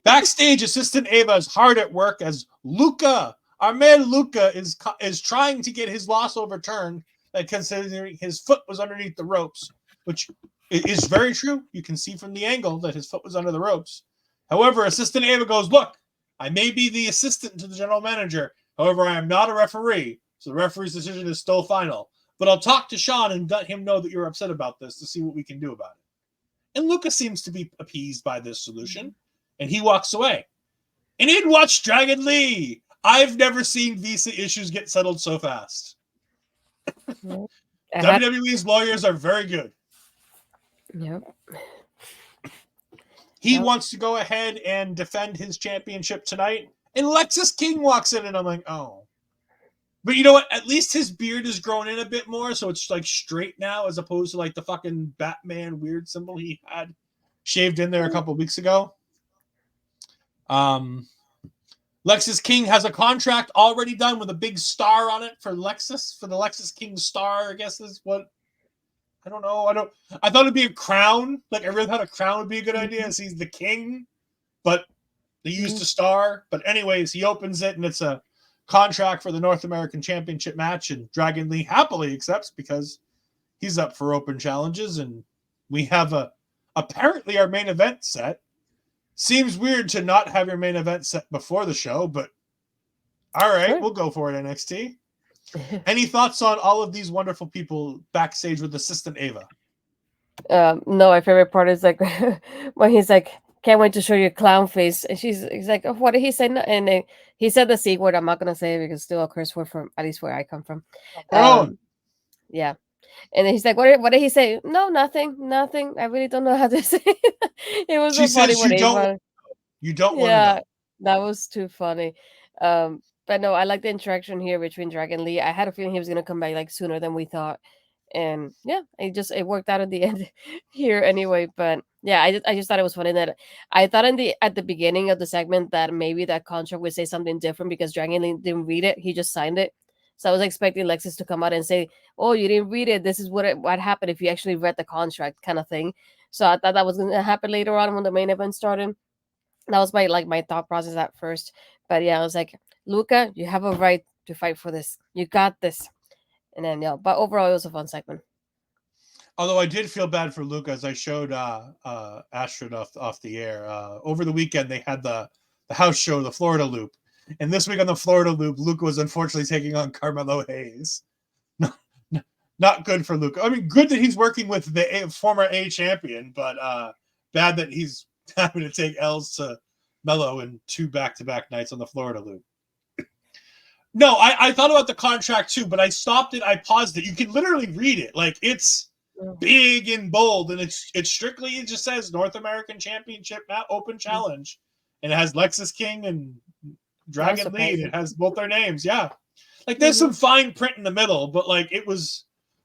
Backstage, assistant Ava is hard at work as Luca, our man Luca, is trying to get his loss overturned, considering his foot was underneath the ropes, which is very true. You can see from the angle that his foot was under the ropes. However, assistant Ava goes, look, I may be the assistant to the general manager. However, I am not a referee, so the referee's decision is still final. But I'll talk to Sean and let him know that you're upset about this to see what we can do about it. And Luca seems to be appeased by this solution, and he walks away. And in watch Dragon Lee. I've never seen visa issues get settled so fast. WWE's lawyers are very good. Yep. He wants to go ahead and defend his championship tonight, and Lexis King walks in, and I'm like, oh. But you know what? At least his beard is growing in a bit more, so it's like straight now, as opposed to like the fucking Batman weird symbol he had shaved in there a couple of weeks ago. Lexis King has a contract already done with a big star on it for Lexis, for the Lexis King star, I guess is what. I don't know. I thought it'd be a crown. Like, I really thought a crown would be a good idea as he's the king, but they used a star. But anyways, he opens it, and it's a contract for the North American Championship match, and Dragon Lee happily accepts because he's up for open challenges, and we have apparently our main event set. Seems weird to not have your main event set before the show, but all right, sure. We'll go for it, NXT. Any thoughts on all of these wonderful people backstage with assistant Ava? No, my favorite part is like when he's like, can't wait to show you a clown face. And he's like, oh, what did he say? And then he said the C word. I'm not going to say it because it's still a curse word from at least where I come from. Yeah. And then he's like, what did he say? No, nothing. I really don't know how to say it. It was she so funny. Says you don't want to know. That was too funny. But no, I like the interaction here between Dragon Lee. I had a feeling he was going to come back like sooner than we thought. And yeah, it worked out in the end here anyway. But yeah, I just thought it was funny that I thought at the beginning of the segment that maybe that contract would say something different because Dragon Lee didn't read it. He just signed it. So I was expecting Lexis to come out and say, oh, you didn't read it. This is what happened if you actually read the contract kind of thing. So I thought that was going to happen later on when the main event started. That was my thought process at first. But yeah, I was like, Luca, you have a right to fight for this. You got this. And then, yeah, but overall, it was a fun segment. Although I did feel bad for Luca, as I showed Astrid off the air. Over the weekend, they had the house show, the Florida Loop. And this week on the Florida Loop, Luca was unfortunately taking on Carmelo Hayes. Not good for Luca. I mean, good that he's working with the former A champion, but bad that he's having to take L's to Mello in 2 back-to-back nights on the Florida Loop. No, I thought about the contract too, but I stopped it. I paused it. You can literally read it. Like, it's big and bold, and it's strictly, it just says North American Championship Open Challenge. And it has Lexis King and Dragon Lee. It has both their names. Yeah. Like, there's some fine print in the middle, but like, it was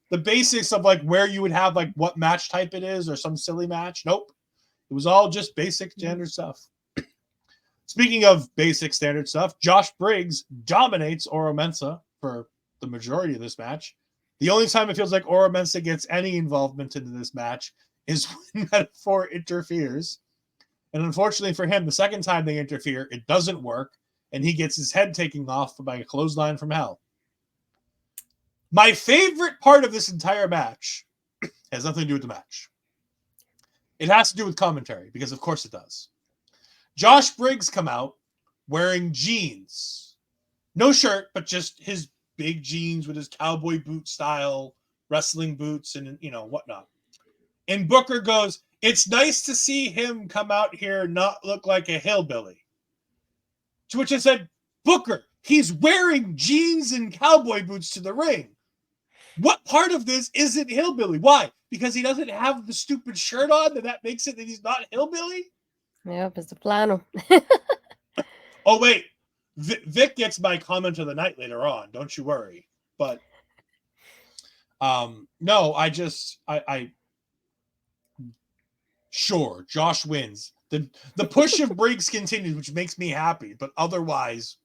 the basics of like where you would have like what match type it is or some silly match. Nope. It was all just basic gender stuff. Speaking of basic standard stuff, Josh Briggs dominates Oro Mensah for the majority of this match. The only time it feels like Oro Mensah gets any involvement into this match is when Metaphor interferes. And unfortunately for him, the second time they interfere, it doesn't work, and he gets his head taken off by a clothesline from hell. My favorite part of this entire match has nothing to do with the match. It has to do with commentary, because of course it does. Josh Briggs come out wearing jeans. No shirt, but just his big jeans with his cowboy boot style wrestling boots and, whatnot. And Booker goes, "It's nice to see him come out here not look like a hillbilly." To which I said, "Booker, he's wearing jeans and cowboy boots to the ring. What part of this isn't hillbilly? Why? Because he doesn't have the stupid shirt on, that makes it that he's not hillbilly?" Yep, it's the plano. Oh, wait. Vic gets my comment of the night later on. Don't you worry. But, no, sure, Josh wins. The push of Briggs continues, which makes me happy. But otherwise,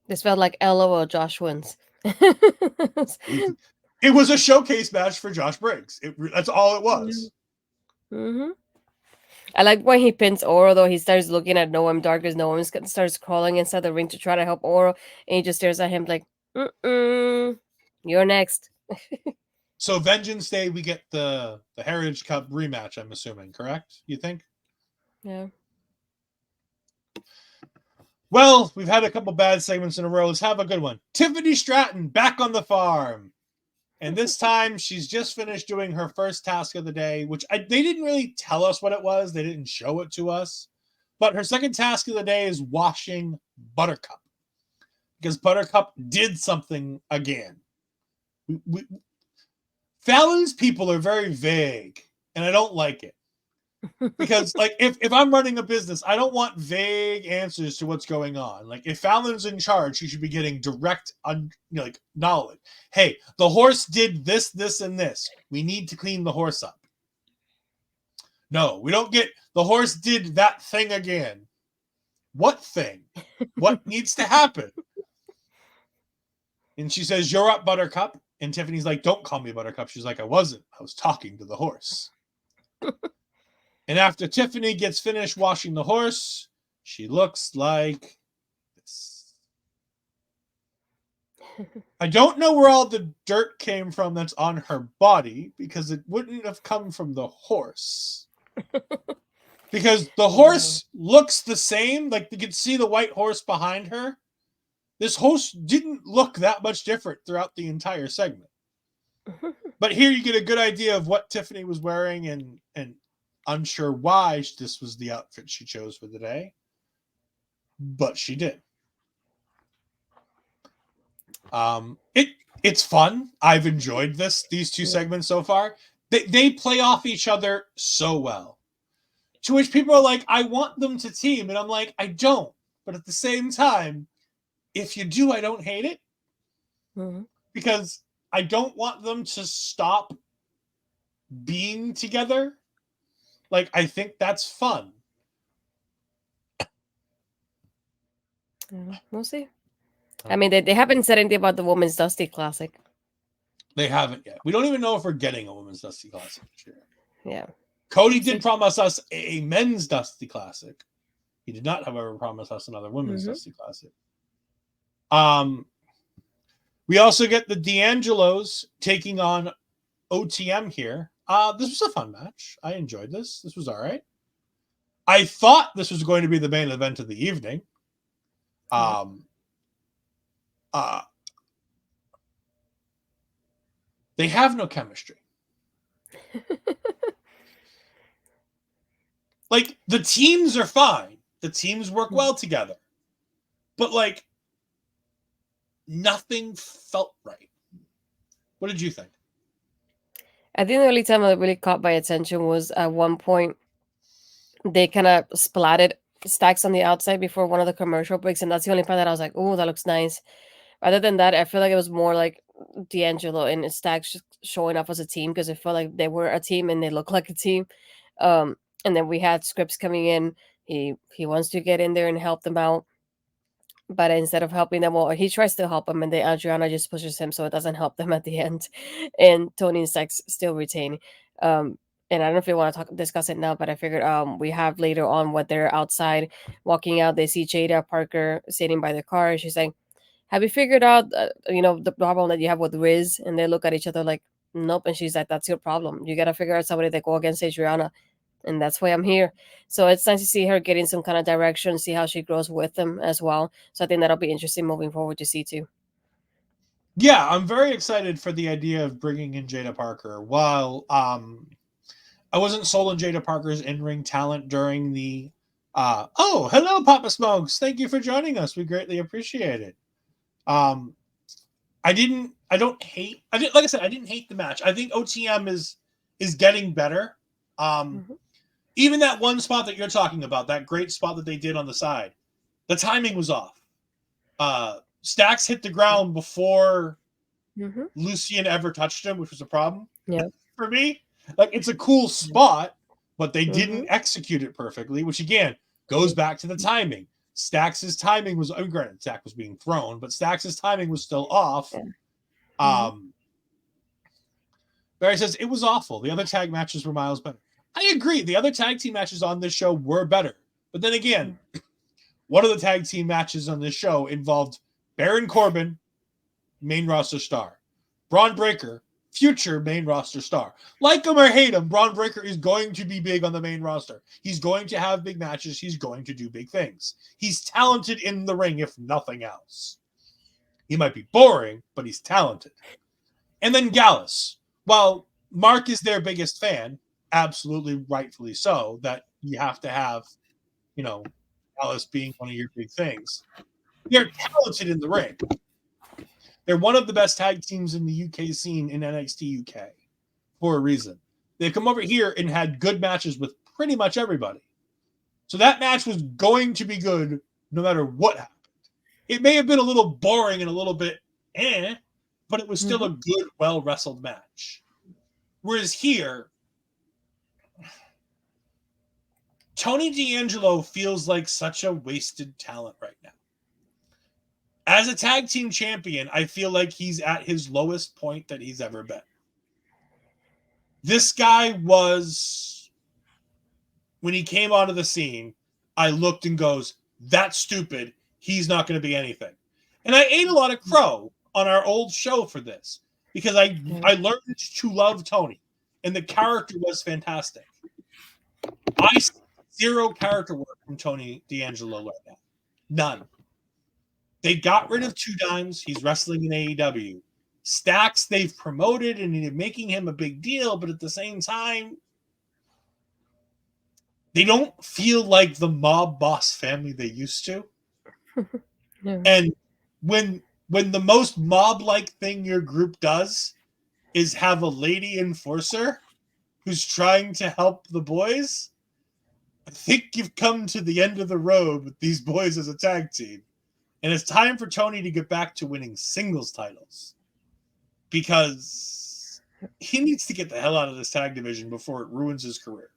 this felt like LOL, Josh wins. it was a showcase match for Josh Briggs. That's all it was. Mm-hmm. I like when he pins Oro, though. He starts looking at Noam Dark as Noam starts crawling inside the ring to try to help Oro, and he just stares at him like, "You're next." So Vengeance Day, we get the Heritage Cup rematch, I'm assuming, correct? You think? Yeah. Well, we've had a couple bad segments in a row. Let's have a good one. Tiffany Stratton back on the farm. And this time, she's just finished doing her first task of the day, which they didn't really tell us what it was. They didn't show it to us. But her second task of the day is washing Buttercup. Because Buttercup did something again. Fallon's people are very vague, and I don't like it. Because, like, if I'm running a business, I don't want vague answers to what's going on. Like, if Fallon's in charge, he should be getting direct, knowledge. Hey, the horse did this, this, and this. We need to clean the horse up. No, we don't get, the horse did that thing again. What thing? What needs to happen? And she says, "You're up, Buttercup." And Tiffany's like, "Don't call me Buttercup." She's like, "I wasn't. I was talking to the horse." And after Tiffany gets finished washing the horse, she looks like this. I don't know where all the dirt came from that's on her body, because it wouldn't have come from the horse. Because the horse looks the same. Like, you can see the white horse behind her. This horse didn't look that much different throughout the entire segment. But here you get a good idea of what Tiffany was wearing, and unsure why this was the outfit she chose for the day, but she did. It's fun. I've enjoyed these two segments so far. They play off each other so well. To which people are like, "I want them to team," and I'm like, I don't. But at the same time, if you do, I don't hate it. Mm-hmm. Because I don't want them to stop being together. Like, I think that's fun. We'll see. I mean, they haven't said anything about the Women's Dusty Classic. They haven't yet. We don't even know if we're getting a Women's Dusty Classic this year. Yeah. Cody did promise us a Men's Dusty Classic. He did not, however, promise us another Women's Dusty Classic. We also get the D'Angelos taking on OTM here. This was a fun match. I enjoyed this. This was all right. I thought this was going to be the main event of the evening. They have no chemistry. Like, the teams are fine. The teams work well together. But, like, nothing felt right. What did you think? I think the only time I really caught my attention was at one point they kind of splatted stacks on the outside before one of the commercial breaks, and that's the only part that I was like, "Oh, that looks nice." Other than that, I feel like it was more like D'Angelo and Stacks just showing up as a team, because it felt like they were a team and they looked like a team. And then we had Scripps coming in. He wants to get in there and help them out. But instead of helping them, well, he tries to help them, and then Adriana just pushes him, so it doesn't help them at the end. And Tony and Sex still retain. And I don't know if you want to discuss it now, but I figured we have later on what they're outside walking out. They see Jada Parker sitting by the car. She's like, "Have you figured out, the problem that you have with Riz?" And they look at each other like, "Nope." And she's like, "That's your problem. You gotta figure out somebody that go against Adriana." And that's why I'm here. So it's nice to see her getting some kind of direction, see how she grows with them as well. So I think that'll be interesting moving forward to see too. Yeah, I'm very excited for the idea of bringing in Jada Parker. While I wasn't sold on Jada Parker's in-ring talent during the oh, hello, Papa Smokes. Thank you for joining us. We greatly appreciate it. I didn't like I said, I didn't hate the match. I think OTM is getting better. Even that one spot that you're talking about, that great spot that they did on the side, the timing was off. Stacks hit the ground before Lucien ever touched him, which was a problem for me. Like, it's a cool spot, but they didn't execute it perfectly, which again goes back to the timing. Stacks' timing was, granted, Stack was being thrown, but Stacks' timing was still off. Barry says it was awful. The other tag matches were miles better. I agree. The other tag team matches on this show were better. But then again, one of the tag team matches on this show involved Baron Corbin, main roster star. Bron Breakker, future main roster star. Like him or hate him, Bron Breakker is going to be big on the main roster. He's going to have big matches. He's going to do big things. He's talented in the ring, if nothing else. He might be boring, but he's talented. And then Gallus. While Mark is their biggest fan, absolutely rightfully so, that you have to have, Gallus being one of your big things. They're talented in the ring. They're one of the best tag teams in the UK scene in NXT UK for a reason. They've come over here and had good matches with pretty much everybody. So that match was going to be good no matter what happened. It may have been a little boring and a little bit but it was still a good, well-wrestled match. Whereas here, Tony D'Angelo feels like such a wasted talent right now. As a tag team champion, I feel like he's at his lowest point that he's ever been. This guy was, when he came onto the scene, I looked and goes, that's stupid. He's not going to be anything. And I ate a lot of crow on our old show for this because I learned to love Tony, and the character was fantastic. I see zero character work from Tony D'Angelo right now. None. They got rid of Two Dimes. He's wrestling in AEW. Stacks, they've promoted and they're making him a big deal, but at the same time, they don't feel like the mob boss family they used to. And when the most mob-like thing your group does is have a lady enforcer who's trying to help the boys, I think you've come to the end of the road with these boys as a tag team. And it's time for Tony to get back to winning singles titles because he needs to get the hell out of this tag division before it ruins his career.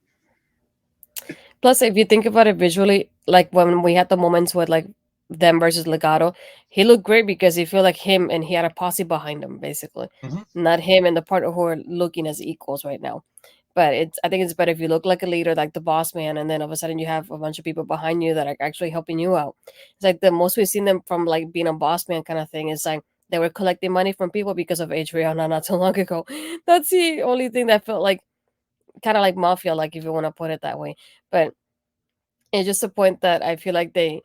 Plus, if you think about it visually, like when we had the moments with like them versus Legato, he looked great because he felt like him and he had a posse behind him, basically. Not him and the partner who are looking as equals right now. But I think it's better if you look like a leader, like the boss man, and then all of a sudden you have a bunch of people behind you that are actually helping you out. It's like the most we've seen them from like being a boss man kind of thing is like they were collecting money from people because of Adriana not too long ago. That's the only thing that felt like kind of like mafia, like if you want to put it that way. But it's just a point that I feel like they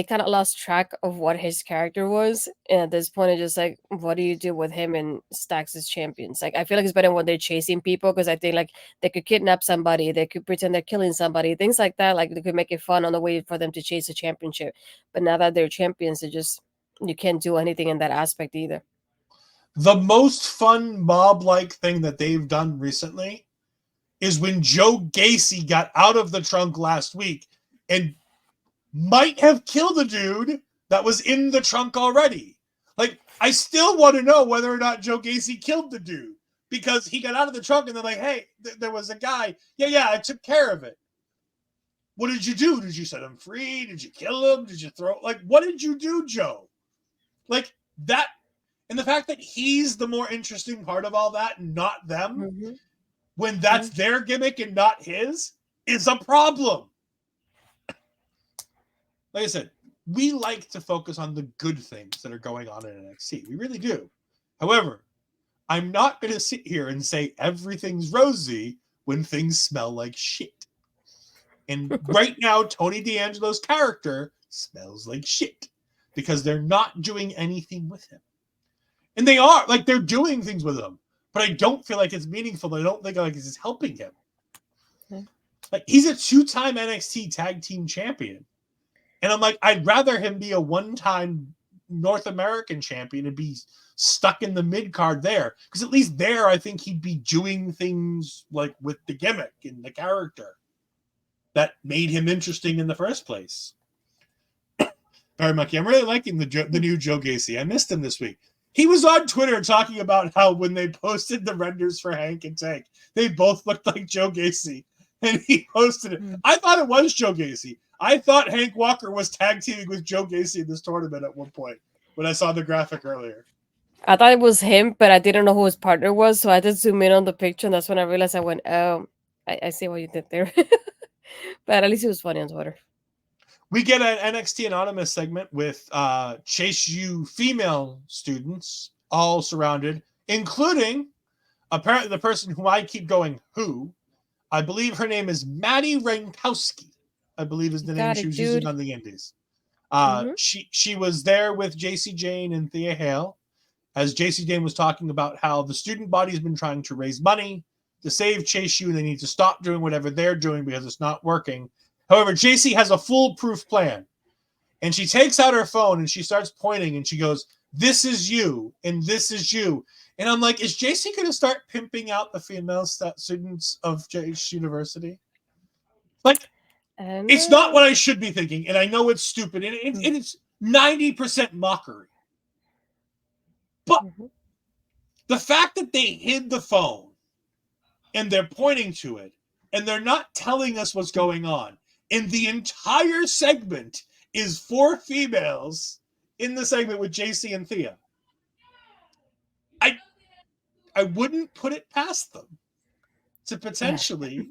kind of lost track of what his character was, and at this point it's just like, what do you do with him and Stacks as champions? Like, I feel like it's better when they're chasing people, because I think like they could kidnap somebody, they could pretend they're killing somebody, things like that. Like, they could make it fun on the way for them to chase a championship. But now that they're champions, you can't do anything in that aspect either. The most fun mob-like thing that they've done recently is when Joe Gacy got out of the trunk last week and might have killed a dude that was in the trunk already. Like, I still want to know whether or not Joe Gacy killed the dude, because he got out of the trunk and they're like, hey, there was a guy. Yeah, I took care of it. What did you do? Did you set him free? Did you kill him? Did you throw? Like, what did you do, Joe? Like, that. And the fact that he's the more interesting part of all that, not them, when that's their gimmick and not his, is a problem. Like I said, we like to focus on the good things that are going on in NXT. We really do. However, I'm not going to sit here and say everything's rosy when things smell like shit. And right now, Tony D'Angelo's character smells like shit because they're not doing anything with him. And they are, like, they're doing things with him, but I don't feel like it's meaningful. I don't think like it's helping him. Like, he's a 2-time NXT Tag Team Champion. And I'm like, I'd rather him be a 1-time North American champion and be stuck in the mid card there. Because at least there, I think he'd be doing things like with the gimmick and the character that made him interesting in the first place. Very much. I'm really liking the new Joe Gacy. I missed him this week. He was on Twitter talking about how when they posted the renders for Hank and Tank, they both looked like Joe Gacy. And he posted it. I thought it was Joe Gacy. I thought Hank Walker was tag teaming with Joe Gacy in this tournament at one point when I saw the graphic earlier. I thought it was him, but I didn't know who his partner was, so I just zoomed in on the picture, and that's when I realized I went, oh, I see what you did there. But at least it was funny on Twitter. We get an NXT Anonymous segment with Chase U female students all surrounded, including apparently the person who I keep going, who? I believe her name is Maddie Rankowski, I believe is the name she was using on the Indies. She was there with JC Jane and Thea Hale, as JC Jane was talking about how the student body has been trying to raise money to save Chase U. They need to stop doing whatever they're doing because it's not working. However, JC has a foolproof plan. And she takes out her phone and she starts pointing and she goes, this is you and this is you. And I'm like, is JC going to start pimping out the female students of JC University? Like, it's not what I should be thinking. And I know it's stupid. And it's 90% mockery. But the fact that they hid the phone and they're pointing to it and they're not telling us what's going on, and the entire segment is 4 females in the segment with JC and Thea, I wouldn't put it past them to potentially,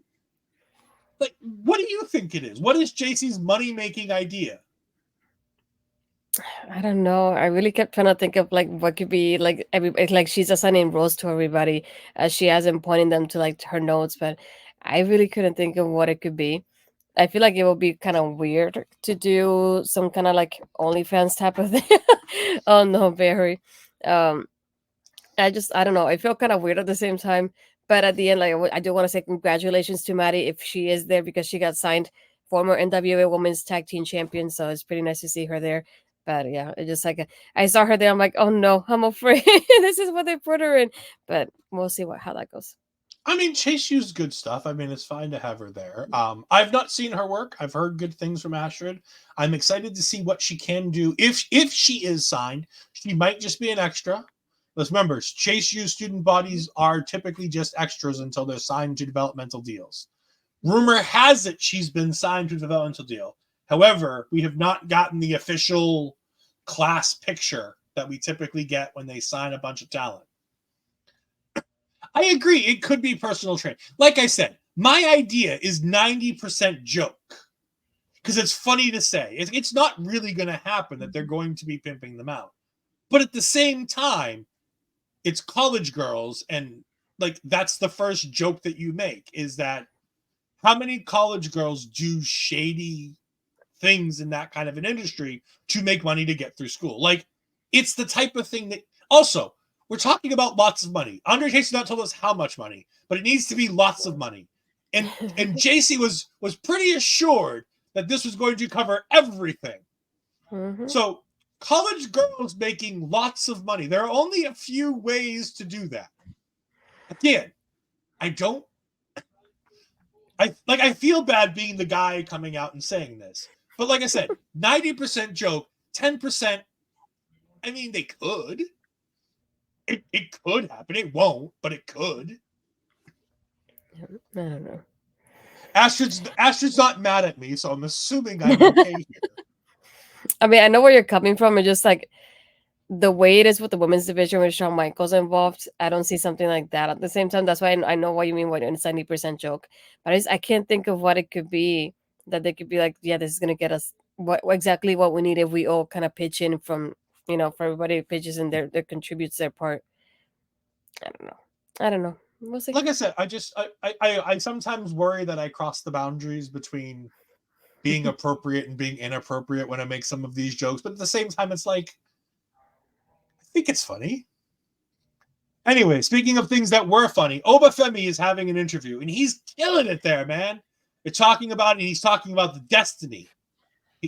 like, what do you think it is? What is JC's money-making idea? I don't know. I really kept trying to think of like what could be like everybody, like she's assigning roles to everybody as she has them pointing them to like her notes, but I really couldn't think of what it could be. I feel like it would be kind of weird to do some kind of like OnlyFans type of thing. Oh no, very. I don't know. I feel kind of weird at the same time, but at the end, like I do want to say congratulations to Maddie if she is there because she got signed former NWA Women's Tag Team Champion, so it's pretty nice to see her there. But yeah, it just like I saw her there, I'm like, oh no, I'm afraid this is what they put her in. But we'll see how that goes. I mean, Chase used good stuff. I mean, it's fine to have her there. I've not seen her work. I've heard good things from Astrid. I'm excited to see what she can do. If she is signed, she might just be an extra. Let's remember, Chase U student bodies are typically just extras until they're signed to developmental deals. Rumor has it she's been signed to a developmental deal. However, we have not gotten the official class picture that we typically get when they sign a bunch of talent. I agree. It could be personal training. Like I said, my idea is 90% joke because it's funny to say. It's not really going to happen that they're going to be pimping them out. But at the same time, it's college girls, and like that's the first joke that you make is that how many college girls do shady things in that kind of an industry to make money to get through school? Like, it's the type of thing that also we're talking about lots of money. Andre Chase not told us how much money, but it needs to be lots of money. And JC was pretty assured that this was going to cover everything. So college girls making lots of money. There are only a few ways to do that. Again, I feel bad being the guy coming out and saying this. But like I said, 90% joke, 10%, I mean, they could. It could happen. It won't, but it could. I don't know. Astrid's not mad at me, so I'm assuming I'm okay here. I mean, I know where you're coming from. It's just like the way it is with the women's division with Shawn Michaels involved. I don't see something like that at the same time. That's why I know what you mean when it's 90% joke, but I can't think of what it could be that they could be like, yeah, this is gonna get us exactly what we need if we all kind of pitch in from, for everybody who pitches in there that contributes their part. I don't know. We'll see. Like I said, I sometimes worry that I cross the boundaries between being appropriate and being inappropriate when I make some of these jokes, but at the same time, it's like, I think it's funny. Anyway, speaking of things that were funny, Obafemi is having an interview, and he's killing it there, man. They're talking about it, and he's talking about the destiny.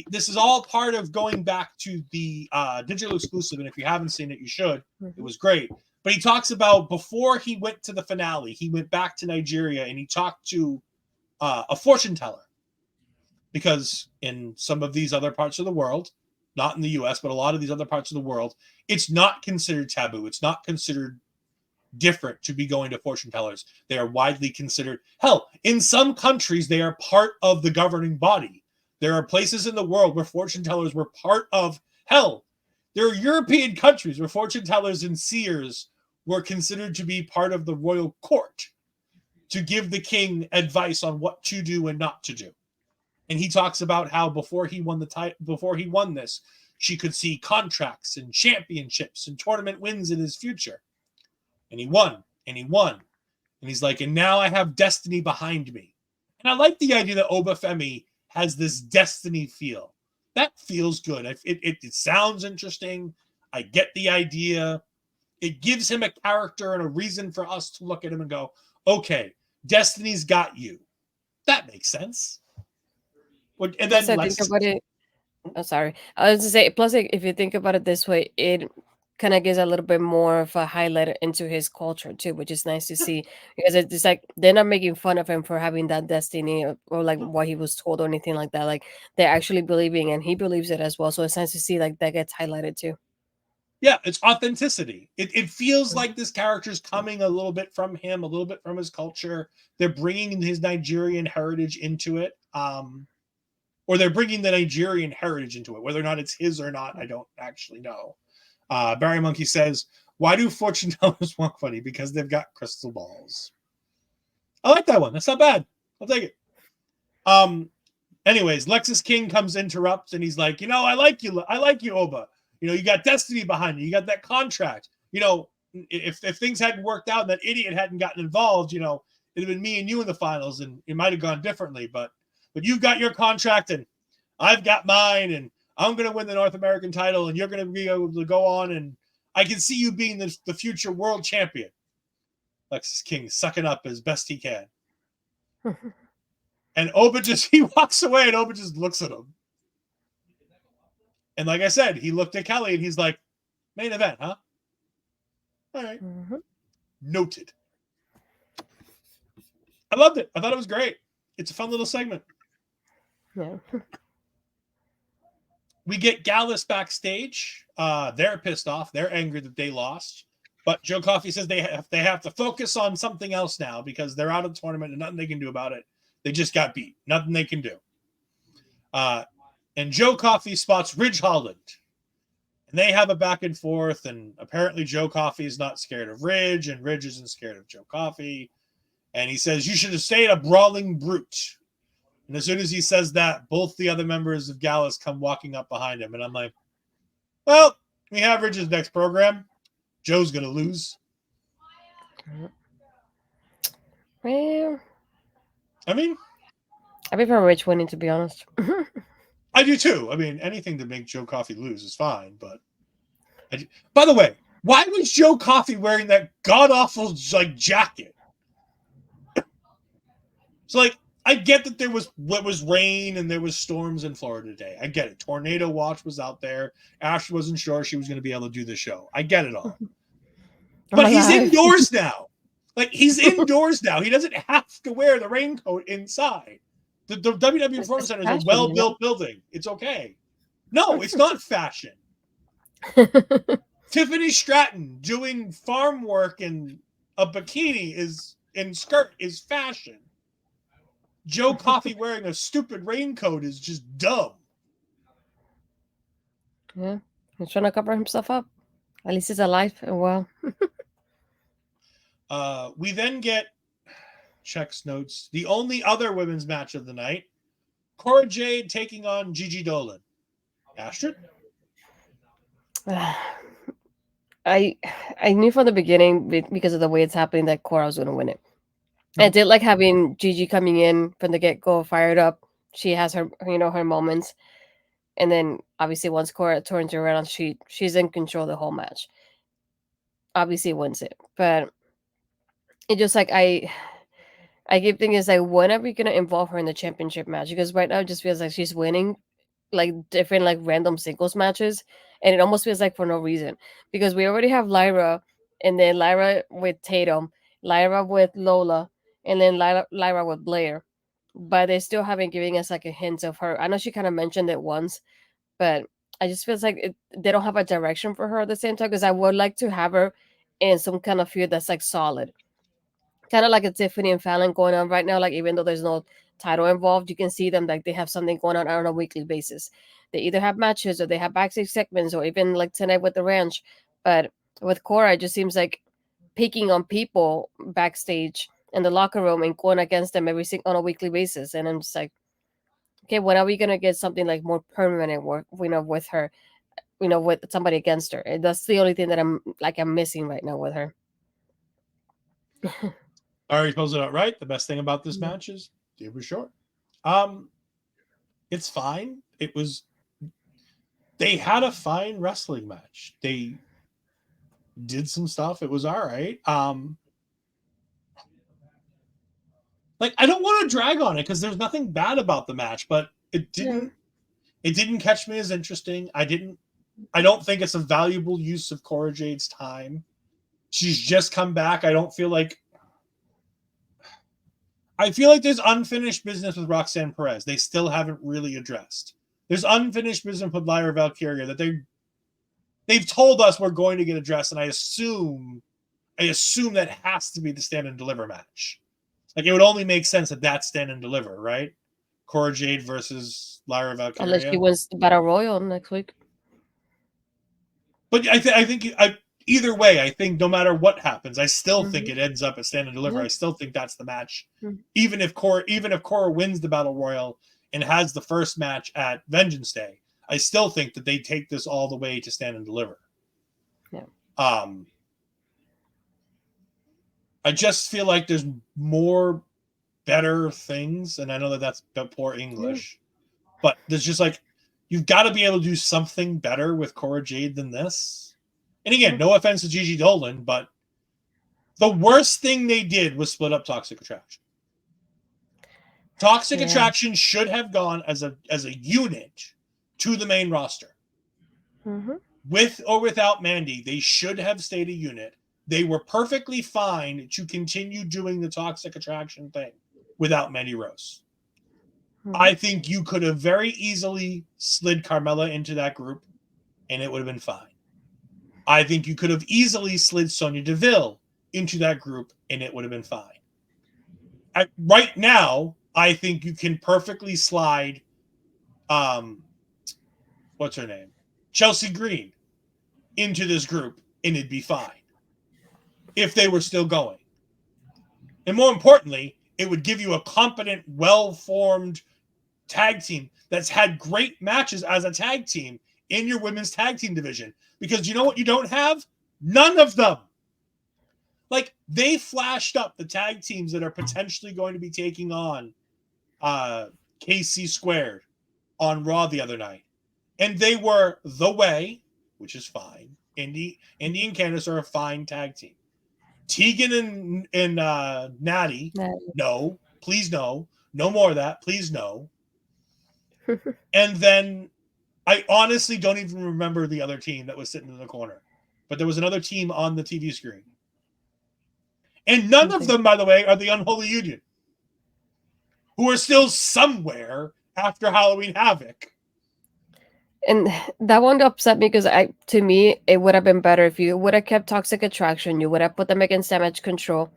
This is all part of going back to the digital exclusive, and if you haven't seen it, you should. It was great. But he talks about before he went to the finale, he went back to Nigeria, and he talked to a fortune teller. Because in some of these other parts of the world, not in the US, but a lot of these other parts of the world, it's not considered taboo. It's not considered different to be going to fortune tellers. They are widely considered. Hell, in some countries, they are part of the governing body. There are places in the world where fortune tellers were part of. Hell, there are European countries where fortune tellers and seers were considered to be part of the royal court to give the king advice on what to do and not to do. And he talks about how before he won this, she could see contracts and championships and tournament wins in his future. And he won, and he won. And he's like, and now I have destiny behind me. And I like the idea that Obafemi has this destiny feel. That feels good. It sounds interesting. I get the idea. It gives him a character and a reason for us to look at him and go, okay, destiny's got you. That makes sense. And then I think about it. Oh, sorry. I was to say, plus, if you think about it this way, it kind of gives a little bit more of a highlight into his culture too, which is nice to see because it's like they're not making fun of him for having that destiny or like what he was told or anything like that. Like they're actually believing, and he believes it as well. So it's nice to see like that gets highlighted too. Yeah, it's authenticity. It feels like this character's coming a little bit from him, a little bit from his culture. They're bringing his Nigerian heritage into it. Or they're bringing the Nigerian heritage into it. Whether or not it's his or not, I don't actually know. Barry Monkey says, why do fortune tellers want money? Because they've got crystal balls. I like that one. That's not bad. I'll take it. Anyways, Lexis King interrupts, and he's like, I like you. I like you, Oba. You got destiny behind you. You got that contract. If things hadn't worked out and that idiot hadn't gotten involved, it'd have been me and you in the finals, and it might have gone differently. But you've got your contract, and I've got mine, and I'm going to win the North American title, and you're going to be able to go on, and I can see you being the future world champion. Lexis King sucking up as best he can. And Oba he walks away, and Oba just looks at him. And like I said, he looked at Kelly, and he's like, main event, huh? All right. Mm-hmm. Noted. I loved it. I thought it was great. It's a fun little segment. Yeah. We get Gallus backstage. They're pissed off. They're angry that they lost. But Joe Coffey says they have to focus on something else now because they're out of the tournament and nothing they can do about it. They just got beat. Nothing they can do. And Joe Coffey spots Ridge Holland. And they have a back and forth. And apparently Joe Coffey is not scared of Ridge. And Ridge isn't scared of Joe Coffey. And he says, you should have stayed a brawling brute. And as soon as he says that, both the other members of Gallus come walking up behind him. And I'm like, well, we have Ridge's next program. Joe's going to lose. Well, I mean, I prefer Ridge winning, to be honest. I do too. I mean, anything to make Joe Coffey lose is fine. But by the way, why was Joe Coffey wearing that god-awful jacket? It's like, I get that there was rain and there was storms in Florida today. I get it. Tornado watch was out there. Ash wasn't sure she was going to be able to do the show. I get it all. But he's indoors now. He's indoors now. He doesn't have to wear the raincoat inside. The WWE Performance Center is a well-built building. It's okay. No, it's not fashion. Tiffany Stratton doing farm work in a bikini in skirt is fashion. Joe Coffey wearing a stupid raincoat is just dumb. Yeah, he's trying to cover himself up. At least he's alive and well. We then get checks notes. The only other women's match of the night: Cora Jade taking on Gigi Dolin. Astrid? I knew from the beginning because of the way it's happening that Cora was going to win it. I did like having Gigi coming in from the get go, fired up. She has her, her moments, and then obviously once Cora turns around, she's in control the whole match. Obviously wins it, but it just like I keep thinking is like when are we gonna involve her in the championship match? Because right now it just feels like she's winning like different like random singles matches, and it almost feels like for no reason because we already have Lyra, and then Lyra with Tatum, Lyra with Lola, and then Lyra with Blair, but they still haven't given us like a hint of her. I know she kind of mentioned it once, but I just feels like they don't have a direction for her at the same time because I would like to have her in some kind of feud that's like solid, kind of like a Tiffany and Fallon going on right now. Like even though there's no title involved, you can see them like they have something going on a weekly basis. They either have matches or they have backstage segments or even like tonight with the ranch. But with Cora, it just seems like picking on people backstage in the locker room and going against them on a weekly basis. And I'm just like, okay, when are we gonna get something like more permanent work, with her, with somebody against her? And that's the only thing that I'm missing right now with her. I already posed it out right. The best thing about this match is it was short. It's fine. They had a fine wrestling match. They did some stuff. It was all right. Like I don't want to drag on it because there's nothing bad about the match, but it didn't catch me as interesting. I don't think it's a valuable use of Cora Jade's time. She's just come back. I feel like there's unfinished business with Roxanne Perez. They still haven't really addressed. There's unfinished business with Lyra Valkyria that they've told us we're going to get addressed, and I assume that has to be the stand and deliver match. Like it would only make sense that that's stand and deliver, right? Cora Jade versus Lyra Valkyria. Unless she wins the Battle Royal next week. But I think either way, I think no matter what happens, I still think it ends up at stand and deliver. I still think that's the match. Even if Cora wins the Battle Royal and has the first match at Vengeance Day, I still think that they take this all the way to stand and deliver. Yeah. I just feel like there's more better things, and I know that's poor English, but there's just like you've got to be able to do something better with Cora Jade than this. And again, no offense to Gigi Dolin, but the worst thing they did was split up Toxic Attraction. Toxic Attraction should have gone as a unit to the main roster. With or without Mandy, they should have stayed a unit. They were perfectly fine to continue doing the Toxic Attraction thing without Mandy Rose. I think you could have very easily slid Carmella into that group, and it would have been fine. I think you could have easily slid Sonya Deville into that group, and it would have been fine. Right now, I think you can perfectly slide, what's her name? Chelsea Green into this group, and it'd be fine. If they were still going. And more importantly, it would give you a competent, well-formed tag team that's had great matches as a tag team in your women's tag team division. Because you know what you don't have? None of them. Like, they flashed up the tag teams that are potentially going to be taking on KC Squared on Raw the other night. And they were The Way, which is fine. Indy and Candice are a fine tag team. Tegan and Natty, no, please no. No more of that, please no. And then I honestly don't even remember the other team that was sitting in the corner. But there was another team on the TV screen. And none of them, by the way, are the Unholy Union, who are still somewhere after Halloween Havoc. And that one upset me because to me, it would have been better if you would have kept Toxic Attraction. You would have put them against Damage Control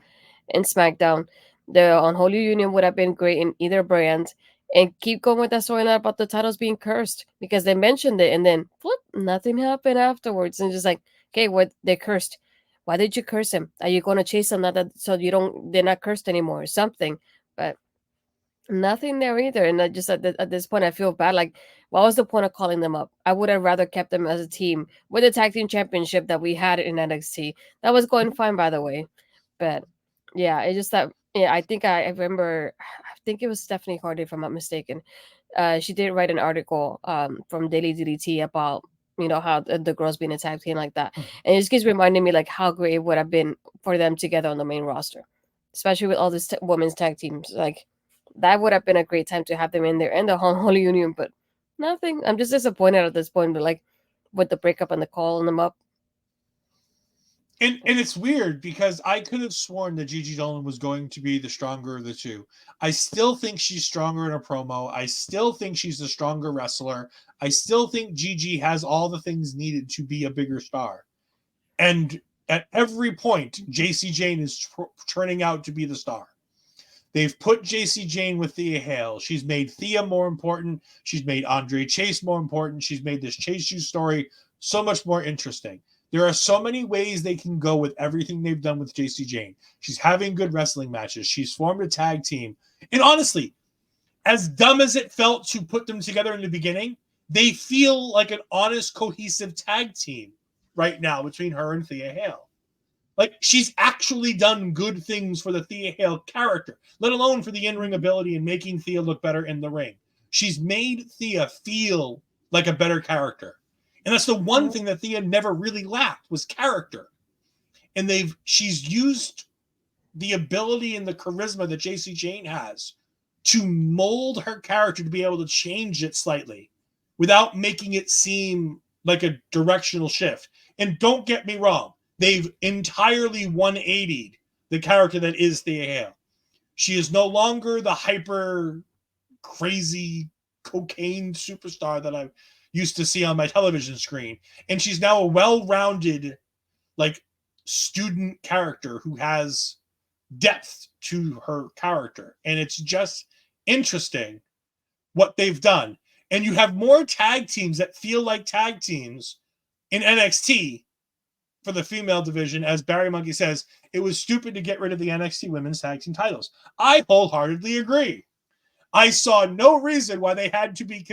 in SmackDown. The Unholy Union would have been great in either brand. And keep going with that storyline about the titles being cursed because they mentioned it and then flip, nothing happened afterwards. And just like, okay, what they cursed. Why did you curse him? Are you gonna chase them so you don't they're not cursed anymore or something? But nothing there either. And I just at this point I feel bad. Like, what was the point of calling them up? I would have rather kept them as a team with the tag team championship that we had in NXT. That was going fine, by the way. But yeah, it's just that yeah, I remember I think it was Stephanie Hardy, if I'm not mistaken. She did write an article from Daily DDT about how the girls being a tag team like that, and it just keeps reminding me like how great it would have been for them together on the main roster, especially with all these women's tag teams. Like that would have been a great time to have them in there and the Holy Union, but nothing. I'm just disappointed at this point, but like with the breakup and the calling them up. And it's weird because I could have sworn that Gigi Dolin was going to be the stronger of the two. I still think she's stronger in a promo. I still think she's the stronger wrestler. I still think Gigi has all the things needed to be a bigger star. And at every point, JC Jane is turning out to be the star. They've put JC Jane with Thea Hale. She's made Thea more important. She's made Andre Chase more important. She's made this Chase U story so much more interesting. There are so many ways they can go with everything they've done with JC Jane. She's having good wrestling matches. She's formed a tag team. And honestly, as dumb as it felt to put them together in the beginning, they feel like an honest, cohesive tag team right now between her and Thea Hale. Like, she's actually done good things for the Thea Hale character, let alone for the in-ring ability and making Thea look better in the ring. She's made Thea feel like a better character. And that's the one thing that Thea never really lacked was character. And she's used the ability and the charisma that JC Jane has to mold her character to be able to change it slightly without making it seem like a directional shift. And don't get me wrong, they've entirely 180'd the character that is Thea Hale. She is no longer the hyper crazy cocaine superstar that I used to see on my television screen. And she's now a well-rounded, like, student character who has depth to her character. And it's just interesting what they've done. And you have more tag teams that feel like tag teams in NXT for the female division. As Barry Monkey says, it was stupid to get rid of the NXT women's tag team titles. I wholeheartedly agree. I saw no reason why they had to be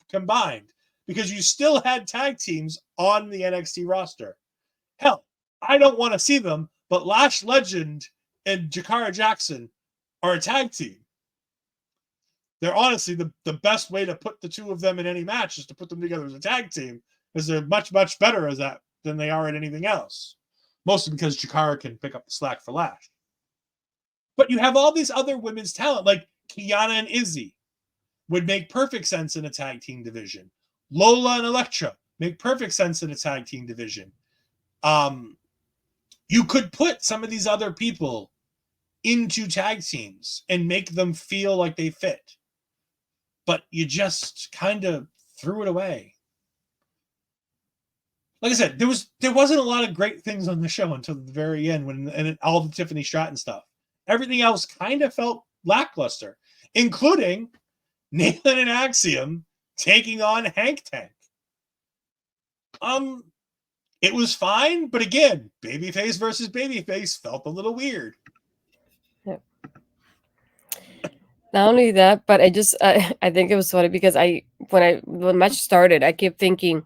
combined because you still had tag teams on the NXT roster. Hell, I don't want to see them, but Lash Legend and Jakara Jackson are a tag team. They're honestly the best way to put the two of them in any match is to put them together as a tag team because they're much, much better as that than they are at anything else. Mostly because Jakara can pick up the slack for Lash. But you have all these other women's talent, like Kiana and Izzy would make perfect sense in a tag team division. Lola and Elektra make perfect sense in a tag team division. You could put some of these other people into tag teams and make them feel like they fit. But you just kind of threw it away. Like I said, there wasn't a lot of great things on the show until the very end and all the Tiffany Stratton stuff. Everything else kind of felt lackluster, including Nathan and Axiom taking on Hank Tank. It was fine, but again, babyface versus babyface felt a little weird. Yeah. Not only that, but I think it was funny because when the match started, I kept thinking.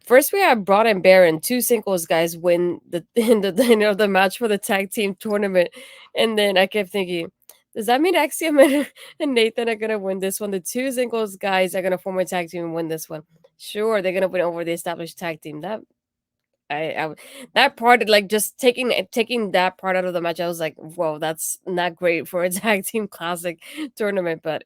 First, we have Bron and Baron, two singles guys, win the in the match for the tag team tournament, and then I kept thinking, does that mean Axiom and Nathan are gonna win this one? The two singles guys are gonna form a tag team and win this one. Sure, they're gonna win over the established tag team. I that part, like just taking that part out of the match, I was like, whoa, that's not great for a tag team classic tournament. But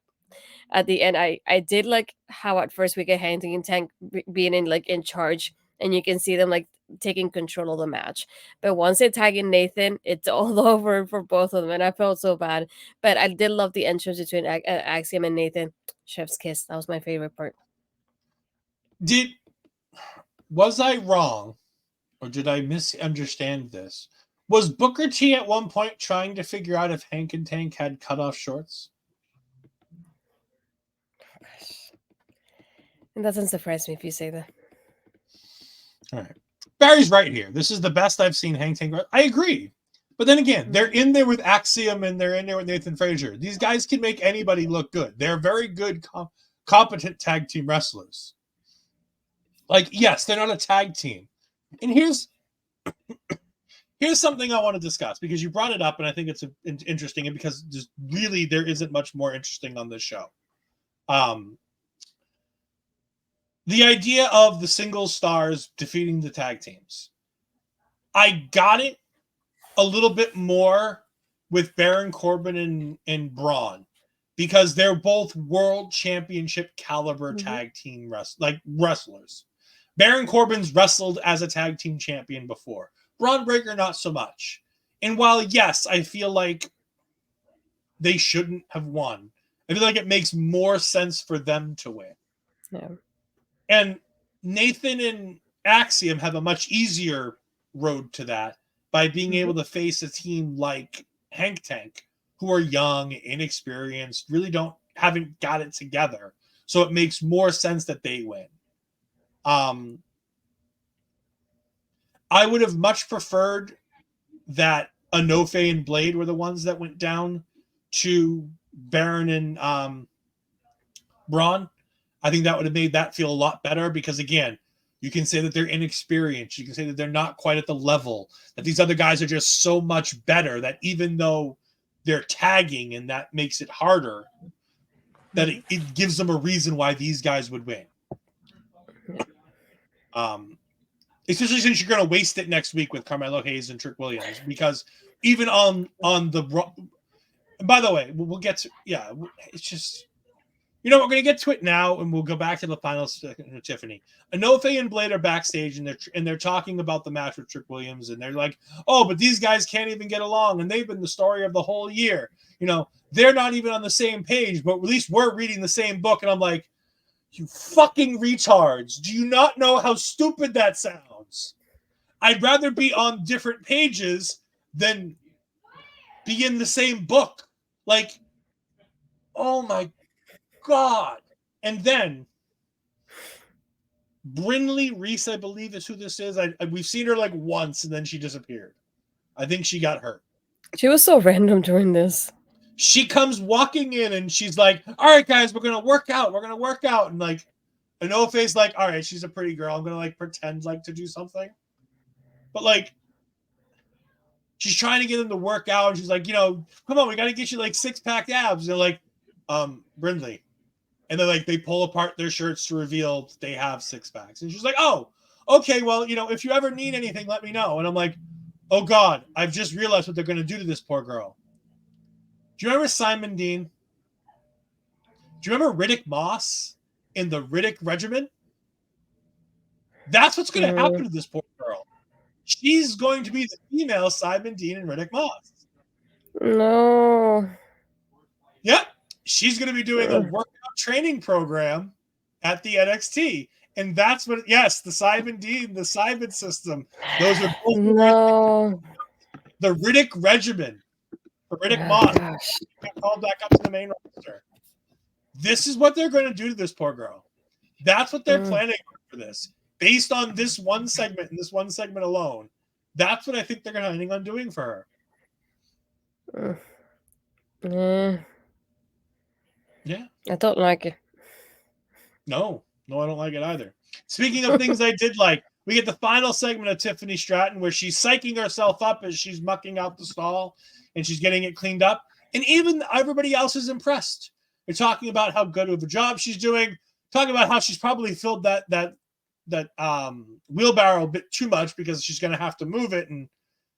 at the end, I did like how at first we get Hank and Tank being in charge, and you can see them like taking control of the match. But once they tag in Nathan, it's all over for both of them, and I felt so bad. But I did love the entrance between Axiom and Nathan. Chef's kiss. That was my favorite part. Was I wrong, or did I misunderstand this? Was Booker T at one point trying to figure out if Hank and Tank had cut off shorts? It doesn't surprise me if you say that. All right. Barry's right here. This is the best I've seen Hank Tank. I agree. But then again, they're in there with Axiom and they're in there with Nathan Frazer. These guys can make anybody look good. They're very good, competent tag team wrestlers. Like, yes, they're not a tag team. And here's something I want to discuss because you brought it up and I think it's interesting and because there isn't much more interesting on this show. The idea of the single stars defeating the tag teams. I got it a little bit more with Baron Corbin and Bron because they're both world championship caliber tag team wrestlers. Baron Corbin's wrestled as a tag team champion before. Bron Breakker, not so much. And while, yes, I feel like they shouldn't have won, I feel like it makes more sense for them to win. Yeah. And Nathan and Axiom have a much easier road to that by being able to face a team like Hank Tank, who are young, inexperienced, really haven't got it together. So it makes more sense that they win. I would have much preferred that Enofe and Blade were the ones that went down to Baron and Bron. I think that would have made that feel a lot better because, again, you can say that they're inexperienced. You can say that they're not quite at the level, that these other guys are just so much better that even though they're tagging and that makes it harder, that it gives them a reason why these guys would win. Especially since you're going to waste it next week with Carmelo Hayes and Trick Williams, because even on the, by the way, we'll get to, it's just, we're going to get to it now and we'll go back to the final second, Tiffany. Enofe and Blade are backstage and they're talking about the match with Trick Williams and they're like, oh, but these guys can't even get along and they've been the story of the whole year. They're not even on the same page, but at least we're reading the same book. And I'm like, you fucking retards. Do you not know how stupid that sounds? I'd rather be on different pages than be in the same book. Like, oh my God. And then Brinley Reese, I believe is who this is. We've seen her like once and then she disappeared. I think she got hurt. She was so random during this. She comes walking in and she's like, all right, guys, we're going to work out. We're going to work out. And like, Enofe's like, all right, she's a pretty girl. I'm going to like pretend like to do something. But like, she's trying to get them to work out. And she's like, come on, we got to get you like 6-pack abs. And they're like, Brindley. And then like, they pull apart their shirts to reveal they have 6-packs. And she's like, oh, okay, well, if you ever need anything, let me know. And I'm like, oh God, I've just realized what they're going to do to this poor girl. Do you remember Simon Dean? Do you remember Riddick Moss in the Riddick Regiment? That's what's going to happen to this poor girl. She's going to be the female Simon Dean and Riddick Moss. No. Yep. She's going to be doing a workout training program at the NXT. And that's what, yes, the Simon Dean, the Simon system. Those are both the Riddick Regiment. For Riddick Moss, called back up to the main roster. This is what they're going to do to this poor girl. That's what they're planning for this. Based on this one segment and this one segment alone, that's what I think they're planning on doing for her. Yeah. I don't like it. No, I don't like it either. Speaking of things I did like, we get the final segment of Tiffany Stratton where she's psyching herself up as she's mucking out the stall and she's getting it cleaned up. And even everybody else is impressed. They're talking about how good of a job she's doing, talking about how she's probably filled that wheelbarrow a bit too much because she's going to have to move it and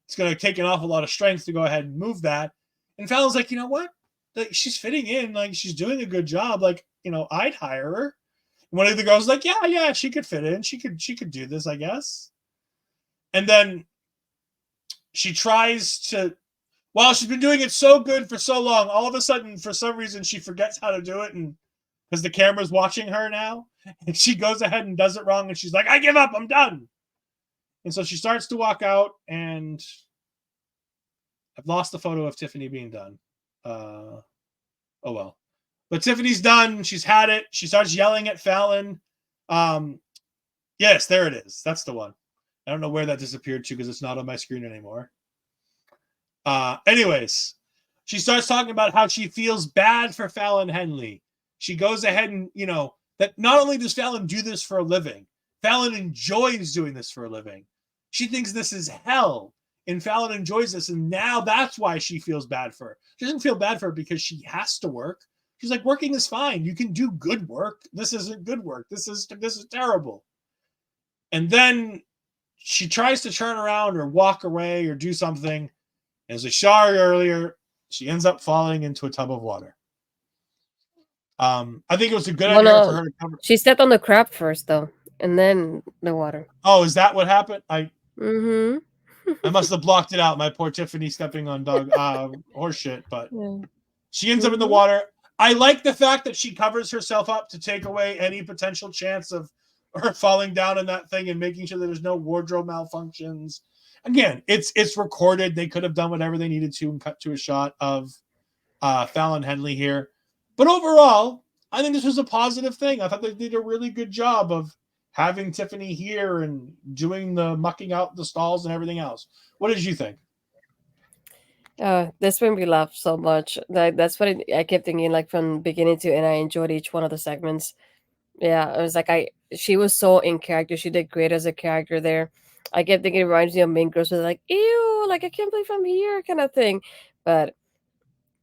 it's going to take an awful lot of strength to go ahead and move that. And Fallon's like, you know what? Like, she's fitting in. Like, she's doing a good job. Like, I'd hire her. And one of the girls was like, yeah, she could fit in. She could do this, I guess. And then she tries to, while she's been doing it so good for so long, all of a sudden, for some reason, she forgets how to do it. And because the camera's watching her now, and she goes ahead and does it wrong. And she's like, I give up. I'm done. And so she starts to walk out and I've lost the photo of Tiffany being done. Oh well. But Tiffany's done. She's had it. She starts yelling at Fallon. Yes, there it is. That's the one. I don't know where that disappeared to because it's not on my screen anymore. Anyways, she starts talking about how she feels bad for Fallon Henley. She goes ahead and, that not only does Fallon do this for a living, Fallon enjoys doing this for a living. She thinks this is hell, and Fallon enjoys this, and now that's why she feels bad for her. She doesn't feel bad for her because she has to work. She's like, working is fine. You can do good work. This isn't good work. This is terrible. And then she tries to turn around or walk away or do something. As we saw her earlier, she ends up falling into a tub of water. I think it was a good idea for her to cover. She stepped on the crab first, though, and then the water. Oh, is that what happened? I must have blocked it out. My poor Tiffany stepping on dog horse shit, but she ends up in the water. I like the fact that she covers herself up to take away any potential chance of her falling down in that thing and making sure that there's no wardrobe malfunctions. Again, it's recorded. They could have done whatever they needed to and cut to a shot of Fallon Henley here. But overall, I think this was a positive thing. I thought they did a really good job of having Tiffany here and doing the mucking out the stalls and everything else. What did you think? This made me laugh so much. That's what I kept thinking, like from beginning to end. I enjoyed each one of the segments. Yeah, it was like she was so in character. She did great as a character there. I kept thinking it reminds me of Mean Girls, with like, ew, like I can't believe I'm here kind of thing. But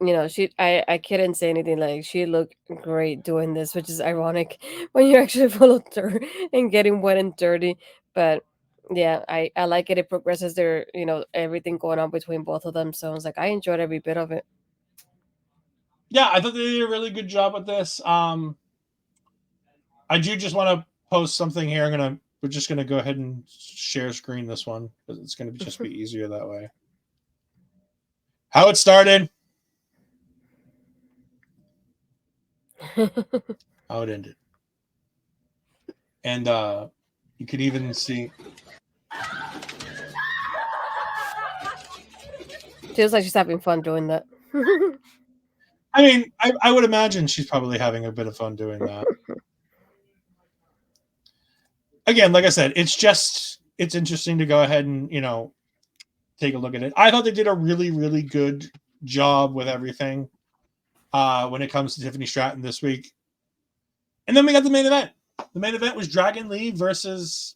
I couldn't say anything. Like, she looked great doing this, which is ironic when you actually follow her and getting wet and dirty. But yeah, I like it. It progresses there, everything going on between both of them. So I was like, I enjoyed every bit of it. Yeah, I thought they did a really good job with this. I do just want to post something here. We're just gonna go ahead and share screen this one because it's gonna just be easier that way. How it started, how it ended, and you could even see. Feels like she's having fun doing that. I mean, I would imagine she's probably having a bit of fun doing that. Again, like I said, it's interesting to go ahead and, take a look at it. I thought they did a really, really good job with everything when it comes to Tiffany Stratton this week. And then we got the main event. The main event was Dragon Lee was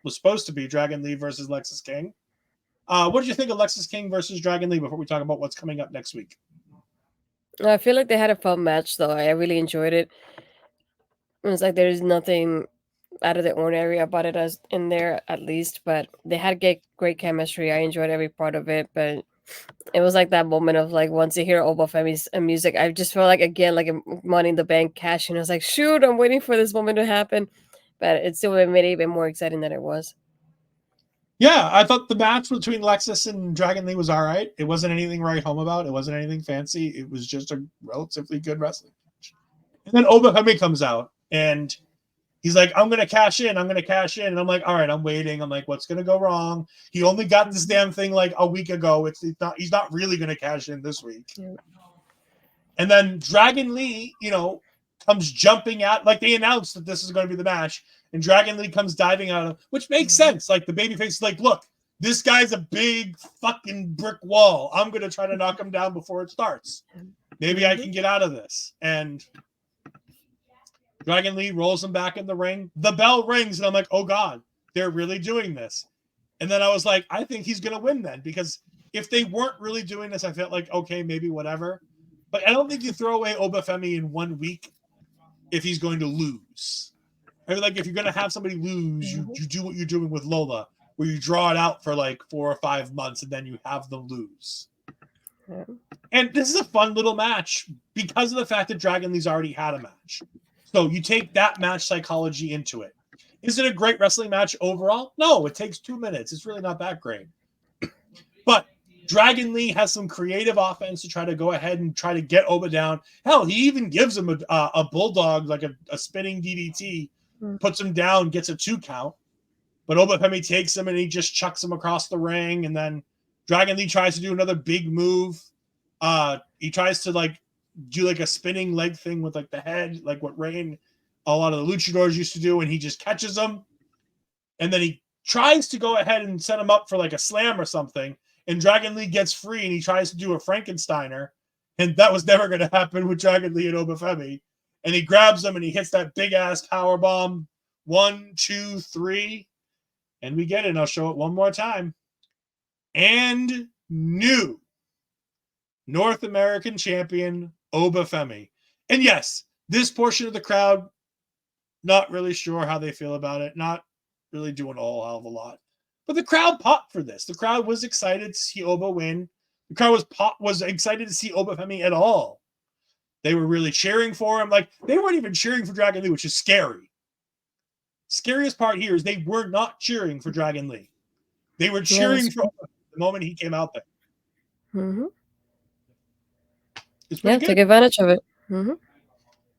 supposed to be Dragon Lee versus Lexis King. What did you think of Lexis King versus Dragon Lee before we talk about what's coming up next week? I feel like they had a fun match, though. I really enjoyed it. It was like there's nothing out of the ordinary about it as in there, at least, but they had great chemistry. I enjoyed every part of it, but it was like that moment of like, once you hear Obafemi's music, I just felt like, again, like a Money in the Bank cash, and I was like, shoot, I'm waiting for this moment to happen. But it still made it even more exciting than it was. Yeah, I thought the match between Lexis and Dragon Lee was all right. It wasn't anything to write home about. It wasn't anything fancy. It was just a relatively good wrestling match. And then Obafemi comes out and he's like, I'm going to cash in. And I'm like, all right, I'm waiting. I'm like, what's going to go wrong? He only got this damn thing like a week ago. He's not really going to cash in this week. Yeah. And then Dragon Lee, comes jumping out. Like, they announced that this is going to be the match. And Dragon Lee comes diving out of, which makes sense. Like, the babyface is like, look, this guy's a big fucking brick wall. I'm going to try to knock him down before it starts. Maybe I can get out of this. And Dragon Lee rolls him back in the ring. The bell rings, and I'm like, oh, God, they're really doing this. And then I was like, I think he's going to win then. Because if they weren't really doing this, I felt like, okay, maybe whatever. But I don't think you throw away Obafemi in 1 week if he's going to lose. I mean, like, if you're going to have somebody lose, you do what you're doing with Lola, where you draw it out for like 4 or 5 months, and then you have them lose. Yeah. And this is a fun little match because of the fact that Dragon Lee's already had a match. So you take that match psychology into it. Is it a great wrestling match overall? No, it takes 2 minutes. It's really not that great. But Dragon Lee has some creative offense to try to go ahead and try to get Oba down. Hell, he even gives him a bulldog, like a spinning DDT, puts him down, gets a 2 count. But Obafemi takes him and he just chucks him across the ring. And then Dragon Lee tries to do another big move. He tries to like do like a spinning leg thing with like the head, like what Rain, a lot of the luchadors used to do, and he just catches him. And then he tries to go ahead and set him up for like a slam or something. And Dragon Lee gets free and he tries to do a Frankensteiner. And that was never going to happen with Dragon Lee and Obafemi. And he grabs him and he hits that big ass power bomb. 1, 2, 3. And we get it. And I'll show it one more time. And new North American champion Obafemi. And yes, this portion of the crowd, not really sure how they feel about it. Not really doing a whole hell of a lot. But the crowd popped for this. The crowd was excited to see Oba win. The crowd was excited to see Obafemi at all. They were really cheering for him. Like, they weren't even cheering for Dragon Lee, which is scary. Scariest part here is they were not cheering for Dragon Lee. They were cheering for Oba the moment he came out there. Mm-hmm. It's pretty good. Take advantage of it. Mm-hmm.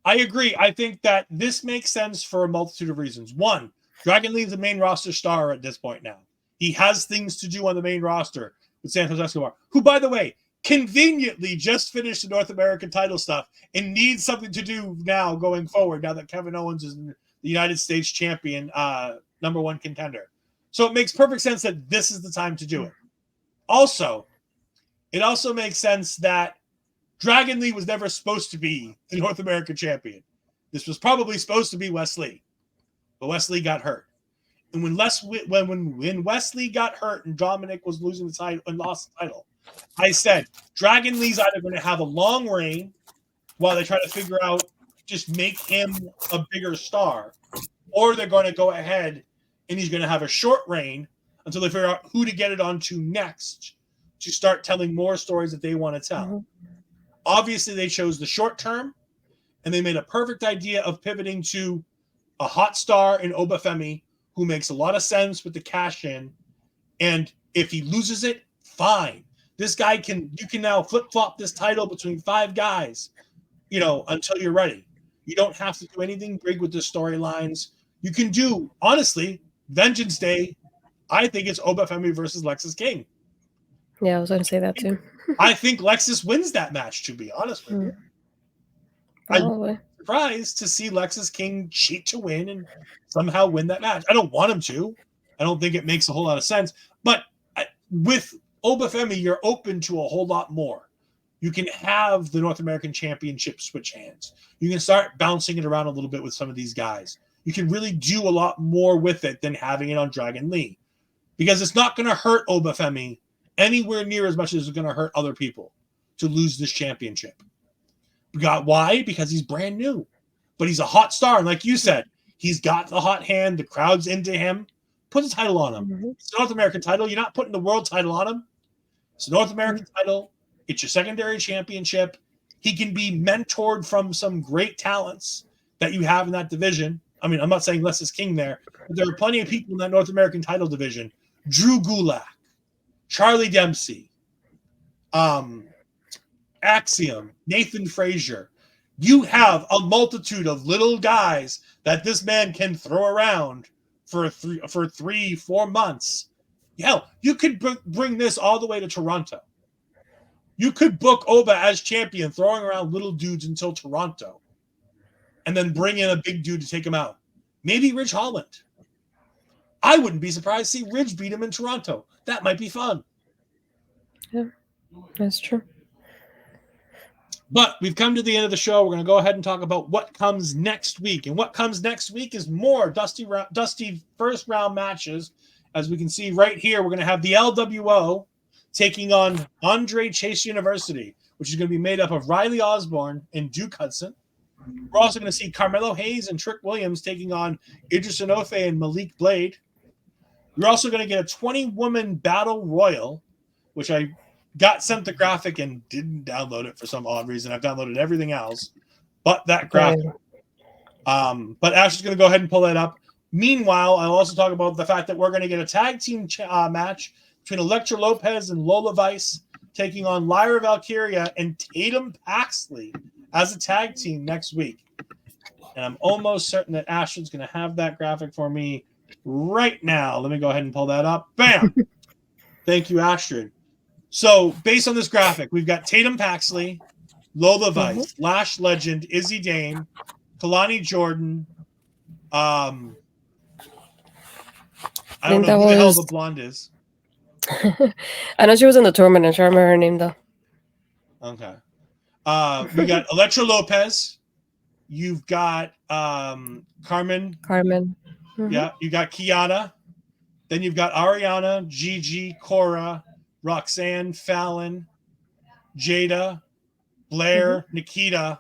I agree. I think that this makes sense for a multitude of reasons. One, Dragon Lee is the main roster star at this point now. He has things to do on the main roster with Santos Escobar, who, by the way, conveniently just finished the North American title stuff and needs something to do now going forward, now that Kevin Owens is the United States champion, number one contender. So it makes perfect sense that this is the time to do it. Also, it also makes sense that Dragon Lee was never supposed to be the North American champion. This was probably supposed to be Wes Lee, but Wes Lee got hurt. And when Wes Lee got hurt and Dominic was losing the title and lost the title, I said Dragon Lee's either going to have a long reign while they try to figure out just make him a bigger star, or they're going to go ahead and he's going to have a short reign until they figure out who to get it onto next to start telling more stories that they want to tell. Mm-hmm. Obviously, they chose the short term, and they made a perfect idea of pivoting to a hot star in Obafemi, who makes a lot of sense with the cash in. And if he loses it, fine. This guy you can now flip-flop this title between 5 guys, until you're ready. You don't have to do anything big with the storylines. You can do, honestly, Vengeance Day. I think it's Obafemi versus Lexis King. Yeah, I was going to say that too. I think Lexis wins that match, to be honest with you. Probably. I'm surprised to see Lexis King cheat to win and somehow win that match. I don't want him to. I don't think it makes a whole lot of sense. But with Obafemi, you're open to a whole lot more. You can have the North American Championship switch hands. You can start bouncing it around a little bit with some of these guys. You can really do a lot more with it than having it on Dragon Lee. Because it's not going to hurt Obafemi anywhere near as much as it's going to hurt other people to lose this championship. Why? Because he's brand new. But he's a hot star. And like you said, he's got the hot hand. The crowd's into him. Put the title on him. Mm-hmm. It's a North American title. You're not putting the world title on him. It's a North American title. It's your secondary championship. He can be mentored from some great talents that you have in that division. I mean, I'm not saying Lexis King there, but there are plenty of people in that North American title division. Drew Gulak, Charlie Dempsey, Axiom, Nathan Frazer. You have a multitude of little guys that this man can throw around for 3-4 months. Hell, you could bring this all the way to Toronto. You could book Oba as champion, throwing around little dudes until Toronto, and then bring in a big dude to take him out. Maybe Ridge Holland. I wouldn't be surprised to see Ridge beat him in Toronto. That might be fun. Yeah, that's true. But we've come to the end of the show. We're going to go ahead and talk about what comes next week. And what comes next week is more dusty first round matches. As we can see right here, we're going to have the LWO taking on Andre Chase University, which is going to be made up of Riley Osborne and Duke Hudson. We're also going to see Carmelo Hayes and Trick Williams taking on Idris Enofe and Malik Blade. You're also going to get a 20-woman battle royal, which I got sent the graphic and didn't download it for some odd reason. I've downloaded everything else but that graphic. But Ashley's going to go ahead and pull that up. Meanwhile, I'll also talk about the fact that we're going to get a tag team match between Elektra Lopez and Lola Vice taking on Lyra Valkyria and Tatum Paxley as a tag team next week. And I'm almost certain that Astrid's going to have that graphic for me right now. Let me go ahead and pull that up. Bam! Thank you, Astrid. So based on this graphic, we've got Tatum Paxley, Lola Vice, Lash Legend, Izzy Dame, Kalani Jordan. I don't know who the hell the blonde is. I know she was in the tournament. I don't remember her name though. Okay. We got Electra Lopez. You've got Carmen. Yeah, you got Kiana. Then you've got Ariana, Gigi, Cora, Roxanne, Fallon, Jada, Blair, Nikkita,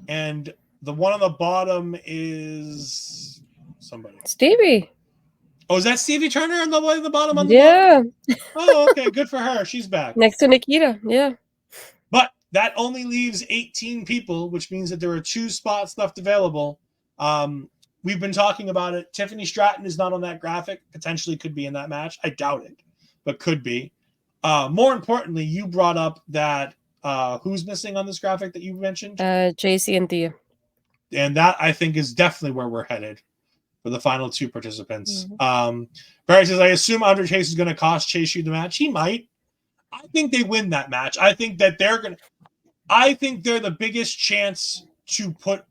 and the one on the bottom is somebody. Stevie. Oh, is that Stevie Turner on the bottom on the bottom? Oh, okay, good for her. She's back. Next to Nikkita, yeah. But that only leaves 18 people, which means that there are 2 spots left available. We've been talking about it. Tiffany Stratton is not on that graphic. Potentially could be in that match. I doubt it, but could be. More importantly, you brought up that who's missing on this graphic that you mentioned? JC and Thea. And that, I think, is definitely where we're headed for the final 2 participants. Barry says, I assume Andre Chase is going to cost Chase you the match. He might. I think they win that match. I think that they're the biggest chance to put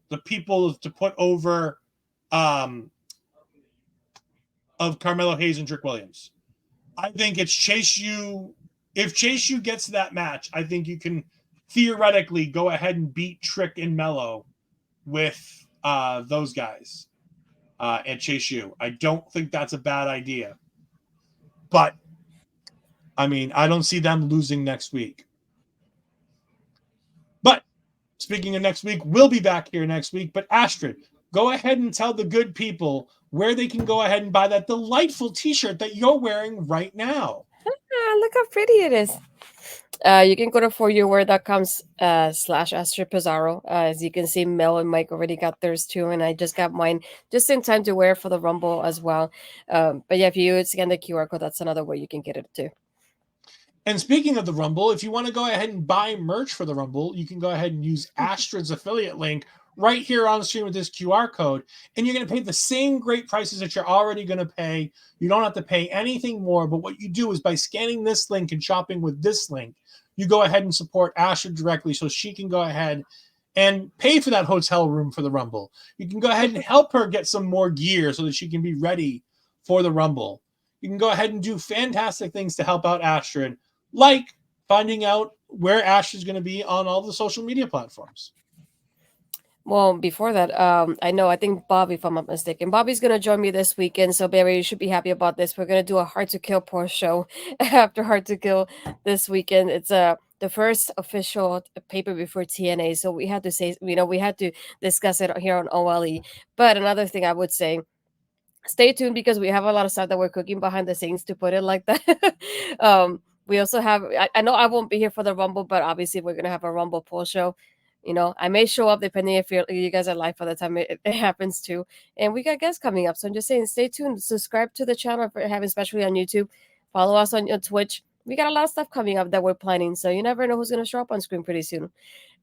over of Carmelo Hayes and Trick Williams. I think it's Chase U. If Chase U gets to that match, I think you can theoretically go ahead and beat Trick and Mello with those guys at Chase U. I don't think that's a bad idea. But, I mean, I don't see them losing next week. But, speaking of next week, we'll be back here next week. But, Astrid, go ahead and tell the good people where they can go ahead and buy that delightful t-shirt that you're wearing right now. Look how pretty it is. You can go to foryourwear.com/Astrid Pizarro. As you can see, Mel and Mike already got theirs too, and I just got mine just in time to wear for the Rumble as well. But yeah, if you scan the QR code, that's another way you can get it too. And speaking of the Rumble, if you want to go ahead and buy merch for the Rumble, you can go ahead and use Astrid's affiliate link right here on the screen with this QR code, and you're going to pay the same great prices that you're already going to pay. You don't have to pay anything more, but what you do is by scanning this link and shopping with this link, you go ahead and support Astrid directly so she can go ahead and pay for that hotel room for the Rumble. You can go ahead and help her get some more gear so that she can be ready for the Rumble. You can go ahead and do fantastic things to help out Astrid, like finding out where Astrid's going to be on all the social media platforms. Well, before that, I think Bobby, if I'm not mistaken, Bobby's going to join me this weekend. So, Barry, you should be happy about this. We're going to do a Hard to Kill post show after Hard to Kill this weekend. It's the first official paper before TNA. So, we had to say, we had to discuss it here on OLE. But another thing I would say, stay tuned because we have a lot of stuff that we're cooking behind the scenes, to put it like that. We also have, I know I won't be here for the Rumble, but obviously we're going to have a Rumble post show. I may show up depending if you guys are live by the time it happens too. And we got guests coming up. So I'm just saying, stay tuned. Subscribe to the channel for having, especially on YouTube. Follow us on Twitch. We got a lot of stuff coming up that we're planning. So you never know who's going to show up on screen pretty soon.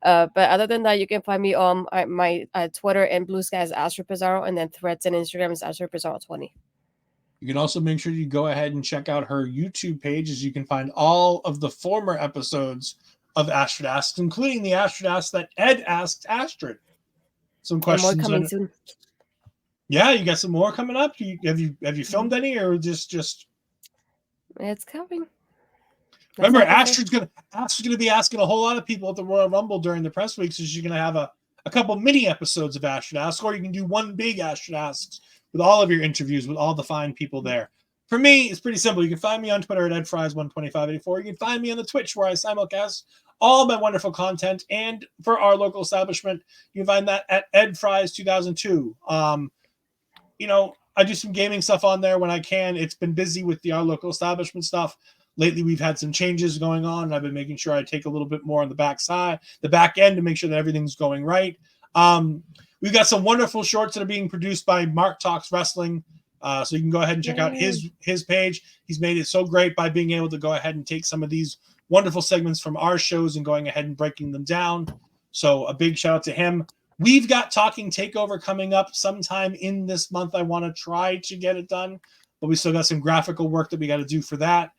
But other than that, you can find me on my Twitter and Blue Sky as Astrid Pizarro, and then Threads and Instagram is Astrid Pizarro 20. You can also make sure you go ahead and check out her YouTube page, as you can find all of the former episodes of Astrid Asks, including the Astrid Asks that Ed asked Astrid. Some questions. More coming soon. Yeah, you got some more coming up. Have you filmed any, or just? It's coming. Remember, Astrid's gonna be asking a whole lot of people at the Royal Rumble during the press week, so she's gonna have a couple mini episodes of Astrid Asks, or you can do one big Astrid Asks with all of your interviews with all the fine people there. For me, it's pretty simple. You can find me on Twitter at EdFries12584. You can find me on the Twitch where I simulcast all my wonderful content. And for our local establishment, you can find that at EdFries2002. I do some gaming stuff on there when I can. It's been busy with our local establishment stuff. Lately, we've had some changes going on, and I've been making sure I take a little bit more on the back end to make sure that everything's going right. We've got some wonderful shorts that are being produced by Mark Talks Wrestling. So you can go ahead and check out his page. He's made it so great by being able to go ahead and take some of these wonderful segments from our shows and going ahead and breaking them down. So a big shout out to him. We've got Talking Takeover coming up sometime in this month. I want to try to get it done, but we still got some graphical work that we got to do for that.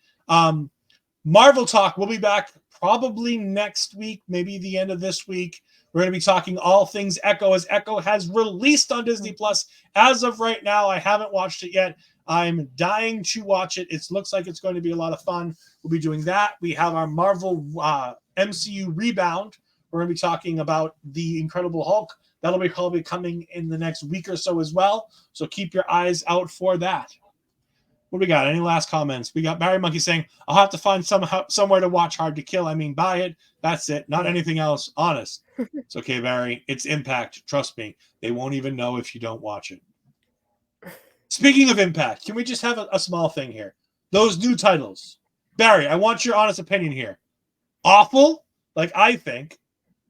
Marvel Talk, we'll be back probably next week, maybe the end of this week. We're going to be talking all things Echo, as Echo has released on Disney Plus. As of right now, I haven't watched it yet. I'm dying to watch it. It looks like it's going to be a lot of fun. We'll be doing that. We have our Marvel MCU Rebound. We're going to be talking about the Incredible Hulk. That'll be probably coming in the next week or so as well. So keep your eyes out for that. What do we got? Any last comments? We got Barry Monkey saying, I'll have to find somewhere to watch Hard to Kill. I mean, buy it. That's it. Not anything else. Honest. It's okay, Barry. It's Impact. Trust me. They won't even know if you don't watch it. Speaking of Impact, can we just have a small thing here? Those new titles. Barry, I want your honest opinion here. Awful, like I think,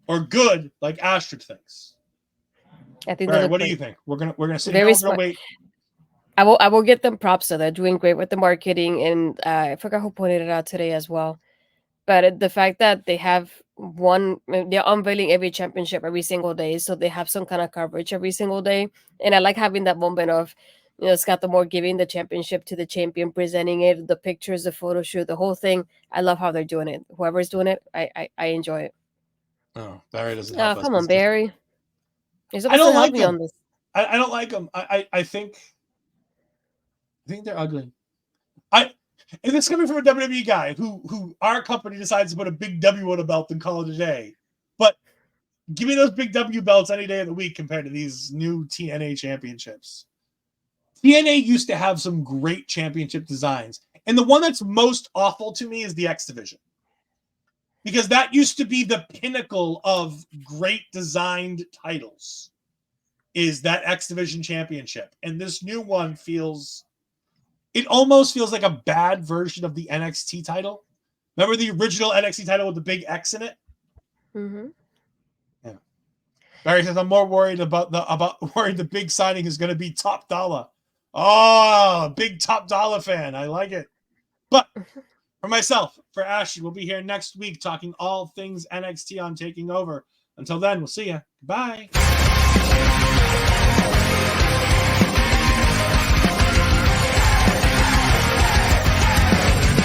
or good, like Astrid thinks. I think. Barry, what do you think? We're gonna sit very here. We're gonna wait. I will get them props, so they're doing great with the marketing, and I forgot who pointed it out today as well. But the fact that they have they're unveiling every championship every single day, so they have some kind of coverage every single day, and I like having that moment of, Scott D'Amore giving the championship to the champion, presenting it, the pictures, the photo shoot, the whole thing. I love how they're doing it. Whoever's doing it, I enjoy it. Oh, Barry doesn't help us. Come on, Barry. You're supposed I don't to help like me them. on this. I don't like them. I think they're ugly. And it's coming from a WWE guy who our company decides to put a big W on a belt and call it a day. But give me those big W belts any day of the week compared to these new TNA championships. TNA used to have some great championship designs. And the one that's most awful to me is the X Division. Because that used to be the pinnacle of great designed titles, is that X Division championship. And this new one it almost feels like a bad version of the NXT title. Remember the original NXT title with the big X in it? Mm-hmm. Yeah. Barry says, I'm more worried about the big signing is going to be Top Dollar. Oh, big Top Dollar fan. I like it. But for myself, for Ashley, we'll be here next week talking all things NXT on Taking Over. Until then, we'll see you. Bye.